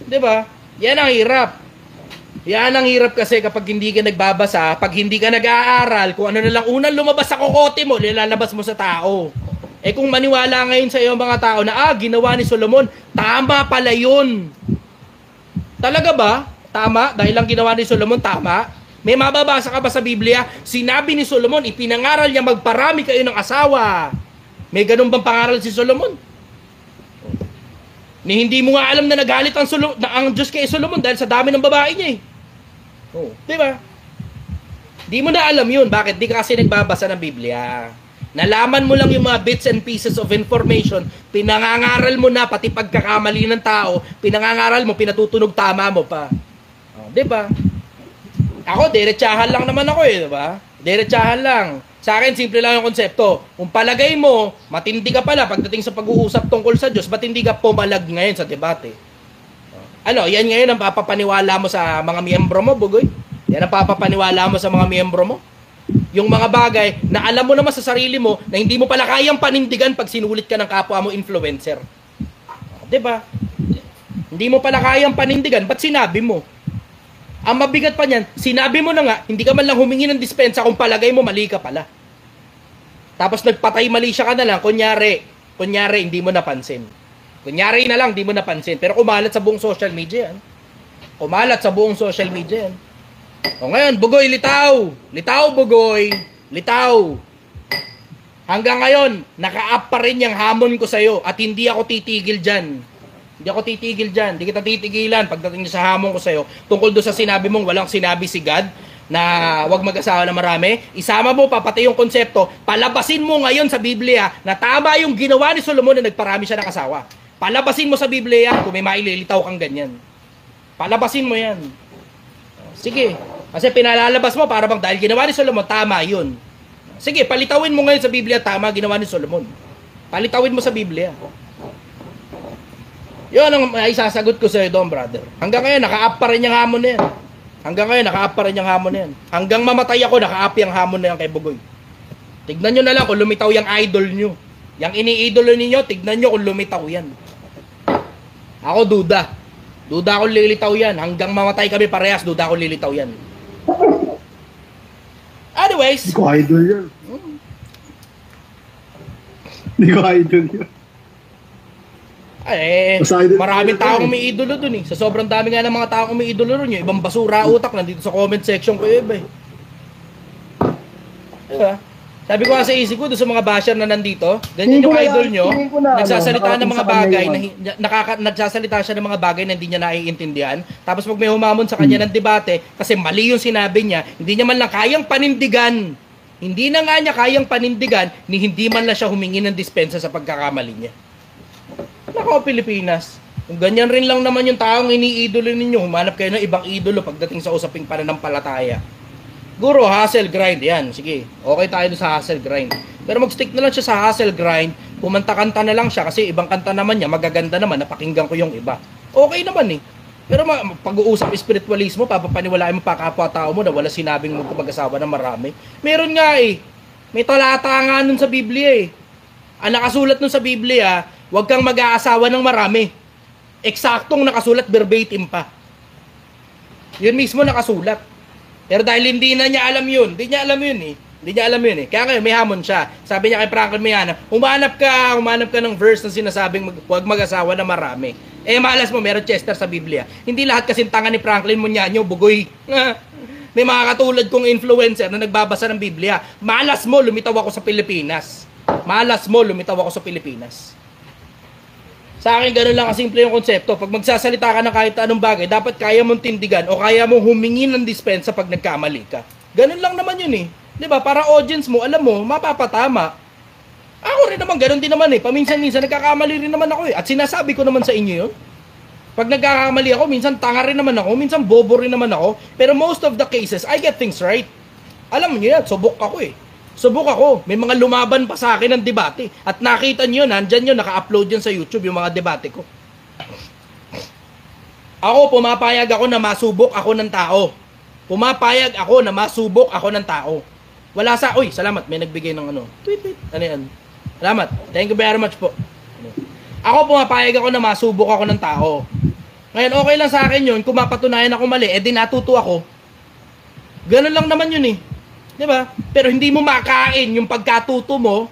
Diba? Yan ang hirap. Yan ang hirap kasi kapag hindi ka nagbabasa, pag hindi ka nag-aaral, kung ano na lang unang lumabas sa kokote mo, nilalabas mo sa tao. Eh kung maniwala ngayon sa iyo mga tao na, ginawa ni Solomon, tama pala yun. Talaga ba? Tama? Dahil lang ginawa ni Solomon, tama? May mababasa ka ba sa Biblia? Sinabi ni Solomon, ipinangaral niya magparami kayo ng asawa. May ganun bang pangaral si Solomon? Ni hindi mo nga alam na nagalit ang Diyos kay Solomon dahil sa dami ng babae niya eh. Oh, di ba? Di mo na alam yun. Bakit? Di ka kasi nagbabasa ng Biblia. Nalaman mo lang yung mga bits and pieces of information, pinangangaral mo na pati pagkakamali ng tao, pinangangaral mo, pinatutunog tama mo pa. Oh, di ba? Ako, diretsahan lang naman ako eh, di ba? Diretsahan lang. Sa akin, simple lang yung konsepto. Kung palagay mo, matindi ka pala pagdating sa pag-uusap tungkol sa Diyos, ba't hindi ka pumalag ngayon sa debate? Ano, yan ngayon ang papapaniwala mo sa mga miyembro mo, Bugoy? Yan ang papapaniwala mo sa mga miyembro mo? Yung mga bagay na alam mo naman sa sarili mo na hindi mo pala kayang panindigan pag sinulit ka ng kapwa mo influencer. Diba? Hindi mo pala kayang panindigan, ba't sinabi mo? Ang mabigat pa niyan, sinabi mo na nga, hindi ka man lang humingi ng dispensa kung palagay mo mali ka pala. Tapos nagpatay mali siya ka na lang, kunyari, hindi mo napansin. Kunyari na lang, hindi mo napansin. Pero kumalat sa buong social media yan. Kumalat sa buong social media yan. O ngayon, Bugoy, litaw. Litaw, Bugoy. Litaw. Hanggang ngayon, naka-up pa rin yung hamon ko sa'yo at hindi ako titigil dyan. Hindi ako titigil dyan. Hindi kita titigilan pagdating sa hamon ko sa'yo. Tungkol doon sa sinabi mong walang sinabi si God na wag mag-asawa na marami. Isama mo pa pati yung konsepto. Palabasin mo ngayon sa Biblia na tama yung ginawa ni Solomon na nagparami siya ng asawa. Palabasin mo sa Biblia kung may maililitaw kang ganyan. Palabasin mo yan. Sige. Kasi pinalalabas mo para bang dahil ginawa ni Solomon, tama yun. Sige, palitawin mo ngayon sa Biblia, tama ginawa ni Solomon. Palitawin mo sa Biblia. Yun ang isasagot ko sa iyo doon, brother. Hanggang ngayon, naka-up pa rin yung hamon na yan. Hanggang ngayon, naka-up pa rin yung hamon na yan. Hanggang mamatay ako, naka-up yung hamon na yan kay Bugoy. Tignan nyo na lang kung lumitaw yung idol nyo. Yung ini-idolo ninyo, tignan nyo kung lumitaw yan. Ako, duda. Duda akong lilitaw yan. Hanggang mamatay kami parehas, duda akong lilitaw yan. Anyways. Hindi ko idol yan. Hindi ko idol yan. Maraming taong may idolo dun eh. Sa sobrang dami nga ng mga taong may idolo dun. Yung ibang basura utak nandito sa comment section ko iba eh. Diba? Sabi ko nga sa isip ko doon sa mga basher na nandito, ganyan yung idol nyo, nagsasalita ng mga bagay, nagsasalita siya ng mga bagay na hindi niya naiintindihan. Tapos pag may humamon sa kanya ng debate, kasi mali yung sinabi niya, hindi niya man lang kayang panindigan. Hindi na nga niya kayang panindigan, ni hindi man lang siya humingi ng dispensa sa pagkakamali niya. Nako, Pilipinas. Kung ganyan rin lang naman yung taong iniidolo ninyo, humanap kayo ng ibang idolo pagdating sa usaping pananampalataya. Guro, hustle grind. Yan, sige. Okay tayo sa hustle grind. Pero mag-stick na lang siya sa hustle grind. Kumanta-kanta na lang siya kasi ibang kanta naman niya, magaganda naman, napakinggan ko yung iba. Okay naman eh. Pero pag-uusap spiritualismo, papapaniwalaan mo pa kapwa-tao mo na wala sinabing mag-asawa na marami. Meron nga eh. May talata nga nun sa Biblia eh. Ang nakasulat nun sa Biblia, huwag kang mag-aasawa ng marami. Eksaktong nakasulat, verbatim pa. Yun mismo nakasulat. Pero dahil hindi na niya alam yun, hindi niya alam yun eh. Kaya ngayon may hamon siya. Sabi niya kay Franklin Mayana, humanap ka ng verse na sinasabing huwag mag-asawa na marami. Eh malas mo, meron Chester sa Biblia. Hindi lahat kasing tanga ni Franklin Mayana, Bugoy. May mga katulad kong influencer na nagbabasa ng Biblia. Malas mo, lumitaw ako sa Pilipinas. Sa akin, ganun lang kasimple yung konsepto. Pag magsasalita ka ng kahit anong bagay, dapat kaya mong tindigan o kaya mong humingi ng dispensa pag nagkamali ka. Ganun lang naman yun eh. Di ba? Para audience mo, alam mo, mapapatama. Ako rin naman, ganun din naman eh. Paminsan-minsan, nagkakamali rin naman ako eh. At sinasabi ko naman sa inyo yun. Pag nagkakamali ako, minsan tanga rin naman ako, minsan bobo rin naman ako. Pero most of the cases, I get things right. Alam niyo yan, subok ako eh. Subok ako. May mga lumaban pa sa akin ng debate. At nakita niyo, nandyan yun, naka-upload yun sa YouTube yung mga debate ko. Ako, pumapayag ako na masubok ako ng tao. Pumapayag ako na masubok ako ng tao. Wala sa, uy, salamat, may nagbigay ng ano. Tweet. Ano yan? Salamat. Thank you very much po. Ako, pumapayag ako na masubok ako ng tao. Ngayon, okay lang sa akin yun. Kung mapatunayan ako mali, edi natuto ako. Ganun lang naman yun eh. Diba? Pero hindi mo makain yung pagkatuto mo,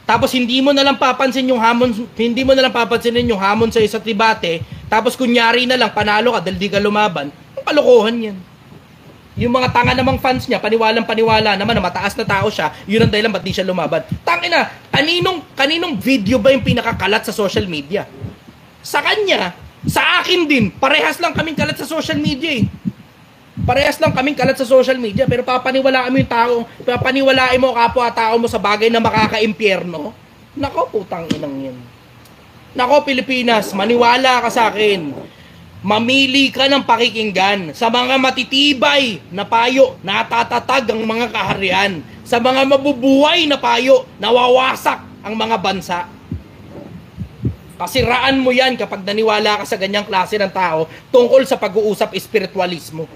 tapos hindi mo na lang papansin yung hamon, hindi mo na lang papansinin yung hamon sa isa't debate, tapos kunyari na lang panalo ka dahil di ka lumaban. Ang kalokohan yan. Yung mga tanga namang fans niya, paniwalang-paniwala naman na mataas na tao siya, yun ang dahilan ba't di siya lumaban. Tangina, kaninong video ba yung pinakakalat sa social media? Sa kanya, sa akin din, parehas lang kaming kalat sa social media eh. Parehas lang kaming kalat sa social media, pero papaniwalaan mo yung tao, papaniwalain mo kapwa-tao mo sa bagay na makaka-impyerno. Nako, putang inang yan. Nako, Pilipinas, maniwala ka sa akin. Mamili ka ng pakikinggan sa mga matitibay na payo, natatatag ang mga kaharian. Sa mga mabubuhay na payo, nawawasak ang mga bansa. Kasiraan mo yan kapag naniwala ka sa ganyang klase ng tao tungkol sa pag-uusap espiritualismo.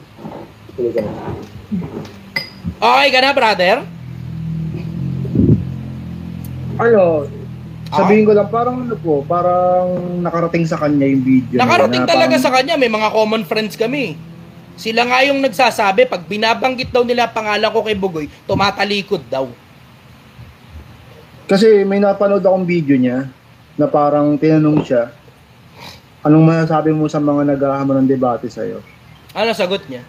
Okay ka na, brother? Ano, sabihin ko lang, parang ano po, parang nakarating sa kanya yung video. Nakarating na, talaga parang, sa kanya, may mga common friends kami. Sila nga yung nagsasabi, pag binabanggit daw nila pangalan ko kay Bugoy, tumatalikod daw. Kasi may napanood akong video niya, na parang tinanong siya, anong masasabi mo sa mga naghahamon ng debate sa'yo? Ano sagot niya?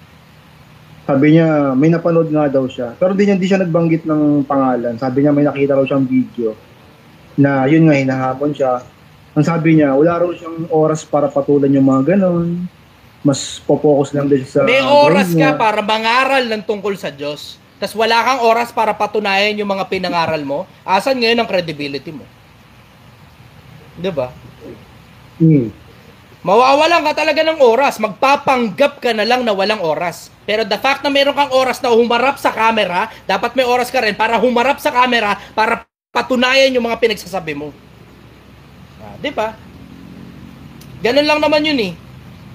Sabi niya, may napanood nga daw siya. Pero di siya nagbanggit ng pangalan. Sabi niya, may nakita raw siyang video na yun nga, hinahamon siya. Ang sabi niya, wala raw siyang oras para patulan yung mga ganon. Mas popokus lang din sa... May oras ka para mangaral ng tungkol sa Diyos. Tas wala kang oras para patunayan yung mga pinangaral mo. Asan ngayon ang credibility mo? Diba? Mawawalan ka talaga ng oras. Magpapanggap ka na lang na walang oras. Pero the fact na meron kang oras na humarap sa camera, dapat may oras ka rin para humarap sa camera para patunayan yung mga pinagsasabi mo. Diba? Ganun lang naman yun eh.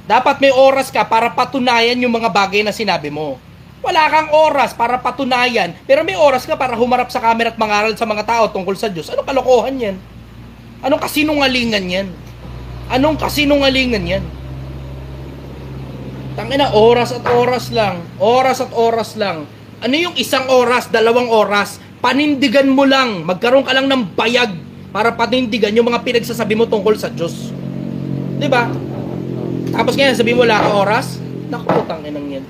Dapat may oras ka para patunayan yung mga bagay na sinabi mo. Wala kang oras para patunayan, pero may oras ka para humarap sa camera at mangaral sa mga tao tungkol sa Diyos. Anong kalokohan yan? Anong kasinungalingan yan? Anong kasinungalingan yan? Tangina, oras at oras lang. Oras at oras lang. Ano yung isang oras, 2 oras? Panindigan mo lang. Magkaroon ka lang ng bayag para panindigan yung mga pinagsasabi mo tungkol sa Diyos. Diba? Tapos ngayon, sabi mo wala ka oras? Naku, tanginang yan.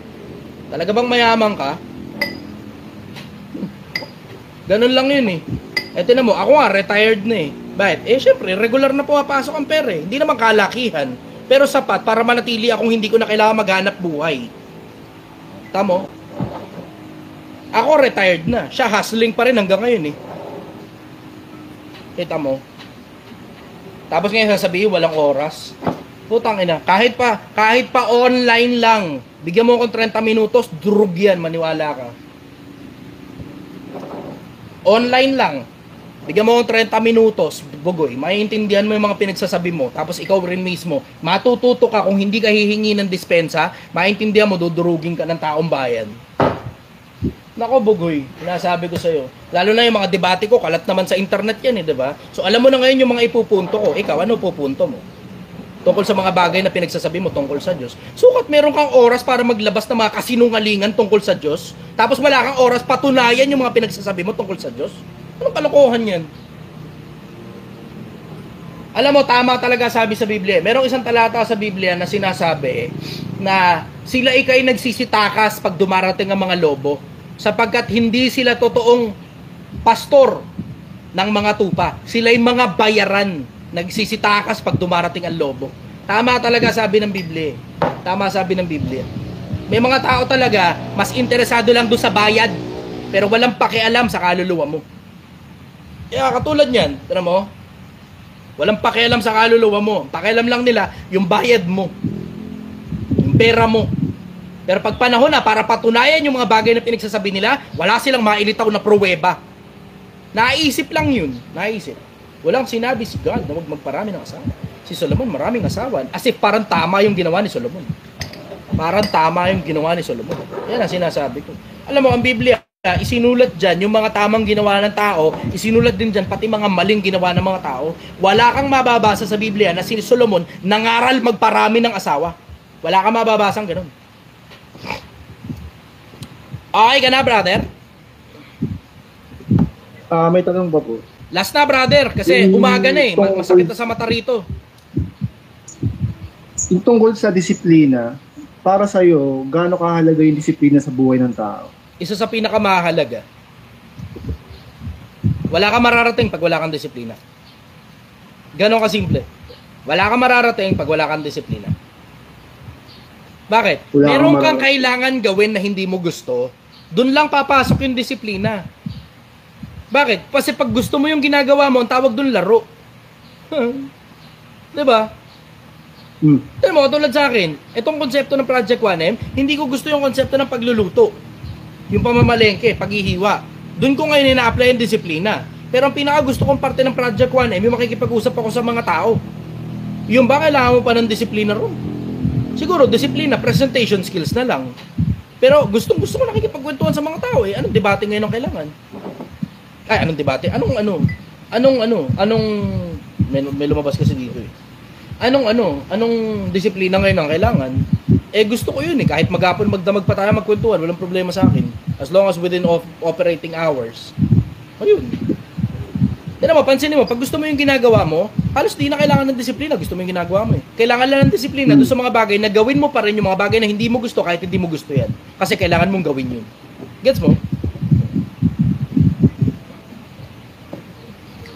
Talaga bang mayaman ka? Ganun lang yun eh. Eto na mo, ako nga, retired na eh. Bakit? Syempre, regular na pumapasok ang pera eh. Hindi naman kalakihan. Pero sapat para manatili akong hindi ko na kailangan maghanap buhay. Tamo? Ako retired na. Siya hustling pa rin hanggang ngayon eh. Kita mo? Tapos ngayon sasabihin, walang oras. Putang ina. Kahit pa online lang, bigyan mo akong 30 minutos, drug yan, maniwala ka. Online lang. Bigyan mo akong 30 minutos, Bugoy, maiintindihan mo yung mga pinagsasabi mo, tapos ikaw rin mismo, matututo ka kung hindi ka hihingi ng dispensa, maintindihan mo, dudurugin ka ng taong bayan. Nako, Bugoy, sinasabi ko sa'yo. Lalo na yung mga debate ko, kalat naman sa internet yan eh, diba? So alam mo na ngayon yung mga ipupunto ko, ikaw, ano pupunto mo? Tungkol sa mga bagay na pinagsasabi mo tungkol sa Diyos. Sukat meron kang oras para maglabas ng mga kasinungalingan tungkol sa Diyos, tapos wala kang oras patunayan yung mga pinagsasabi mo tungkol sa Diyos? Anong kalokohan yan? Alam mo, tama talaga sabi sa Biblia. Merong isang talata sa Biblia na sinasabi na sila ikay nagsisitakas pag dumarating ang mga lobo sapagkat hindi sila totoong pastor ng mga tupa. Sila'y mga bayaran nagsisitakas pag dumarating ang lobo. Tama talaga sabi ng Biblia. Tama sabi ng Biblia. May mga tao talaga, mas interesado lang doon sa bayad, pero walang pakialam sa kaluluwa mo. Kaya katulad niyan, tira mo, walang pakialam sa kaluluwa mo. Pakialam lang nila yung bayad mo, yung pera mo. Pero pag panahon na para patunayan yung mga bagay na pinagsasabi nila, wala silang mailitaw na pruweba. Naisip lang yun. Naisip. Walang sinabi si God na huwag magparami ng asawa. Si Solomon maraming asawa. As if parang tama yung ginawa ni Solomon. Parang tama yung ginawa ni Solomon. Yan ang sinasabi ko. Alam mo, ang Biblia, isinulat dyan yung mga tamang ginawa ng tao, isinulat din dyan pati mga maling ginawa ng mga tao. Wala kang mababasa sa Biblia na si Solomon nangaral magparami ng asawa. Wala kang mababasang ganun. Okay ka na, brother? May tanong pa po. Last na, brother, kasi umaga na eh. Masakit na sa mata rito. Yung tungkol sa disiplina, para sa'yo, gaano kahalaga yung disiplina sa buhay ng tao? Isa sa pinakamahalaga. Wala kang mararating pag wala kang disiplina. Ganon kasimple. Wala kang mararating pag wala kang disiplina. Bakit? Meron kang kailangan gawin na hindi mo gusto, dun lang papasok yung disiplina. Bakit? Kasi pag gusto mo yung ginagawa mo, ang tawag dun laro. Diba? Alam mo, tulad sa akin, itong konsepto ng Project 1M, hindi ko gusto yung konsepto ng pagluluto. Yung pamamalengke, paghihiwa. Doon ko ngayon ina-apply yung disiplina. Pero ang pinaka gusto kong parte ng Project 1M, yung makikipag-usap ako sa mga tao. Yung ba kailangan mo pa ng disiplina ron? Siguro, disiplina, presentation skills na lang. Pero gusto ko nakikipagkwentuhan sa mga tao eh. Anong debate ngayon ang kailangan? Ay, anong debate? May lumabas kasi dito eh. Anong disiplina ngayon ang kailangan? Eh gusto ko yun eh. Kahit maghapon magdamag pa tayo magkwentuhan, walang problema sa akin. As long as within operating hours. Ayun. Tignan mo, pansinin mo, pag gusto mo yung ginagawa mo, halos di na kailangan ng disiplina. Gusto mo yung ginagawa mo eh. Kailangan lang ng disiplina doon sa mga bagay na gawin mo pa rin yung mga bagay na hindi mo gusto kahit hindi mo gusto yan. Kasi kailangan mong gawin yun. Gets mo?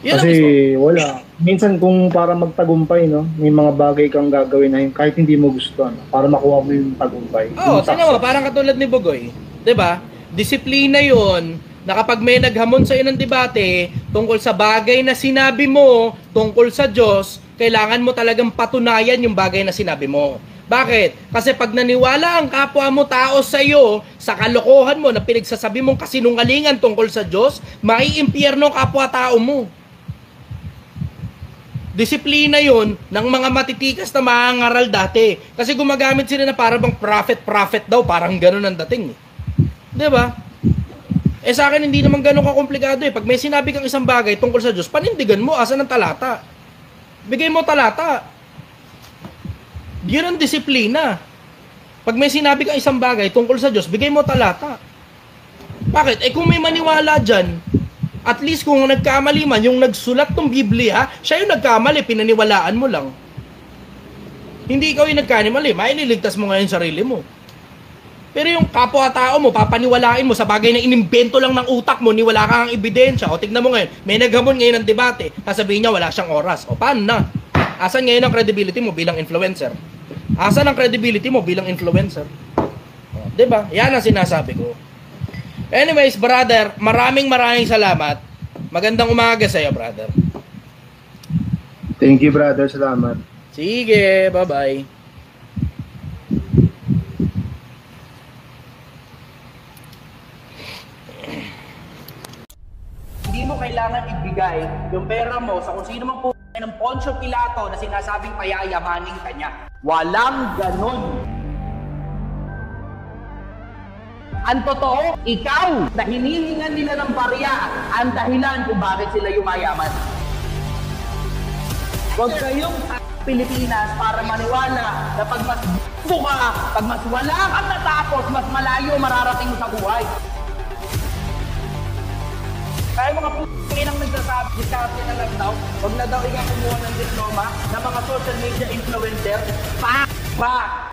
Yan kasi wala. Minsan kung para magtagumpay, no, may mga bagay kang gagawin na kahit hindi mo gusto, no, para makuha mo yung tagumpay. Oo, tingnan mo, parang katulad ni Bugoy. 'Di ba? Disiplina 'yon na kapag may naghamon sa iyo ng debate tungkol sa bagay na sinabi mo, tungkol sa Diyos, kailangan mo talagang patunayan yung bagay na sinabi mo. Bakit? Kasi pag naniwala ang kapwa mo tao sa iyo, sa kalokohan mo na pinagsasabi mong kasinungalingan tungkol sa Diyos, maiimpyerno ang kapwa tao mo. Disiplina yon ng mga matitikas na maangaral dati. Kasi gumagamit sila na para bang prophet daw, parang gano'n ang dating. Diba? Eh sa akin hindi naman gano'n kakomplikado eh. Pag may sinabi kang isang bagay tungkol sa Diyos, panindigan mo, asan ang talata? Bigay mo talata. Yun ang disiplina. Pag may sinabi kang isang bagay tungkol sa Diyos, bigay mo talata. Bakit? Eh kung may maniwala dyan, at least kung nagkamali man, yung nagsulat ng Biblia, siya yung nagkamali, pinaniwalaan mo lang. Hindi ikaw yung nagkamali, maililigtas mo ngayon sarili mo. Pero yung kapwa-tao mo, papaniwalain mo sa bagay na inimbento lang ng utak mo, ni wala kang ebidensya. O tignan mo ngayon, may naghamon ngayon ng debate, sasabihin niya wala siyang oras. O paano na? Asan ngayon ang credibility mo bilang influencer? Asan ang credibility mo bilang influencer? O, diba? Yan ang sinasabi ko. Anyways, brother, maraming salamat. Magandang umaga sa iyo, brother. Thank you, brother. Salamat. Sige, bye-bye. Hindi mo kailangan ibigay yung pera mo sa kung sino mang ng Poncio Pilato na sinasabing payayamanin ka niya. Walang ganon. Ang totoo, ikaw na hinihingan nila ng barya ang dahilan kung bakit sila yumayaman. Huwag kayong sa Pilipinas para maniwala na pag mas buka, pag mas wala kang natapos, mas malayo mararating mo sa buhay. Kaya mga p***inang nagsasabi, diskarte na lang daw, huwag na daw ikaw kumuha ng diploma ng mga social media influencer. Pa!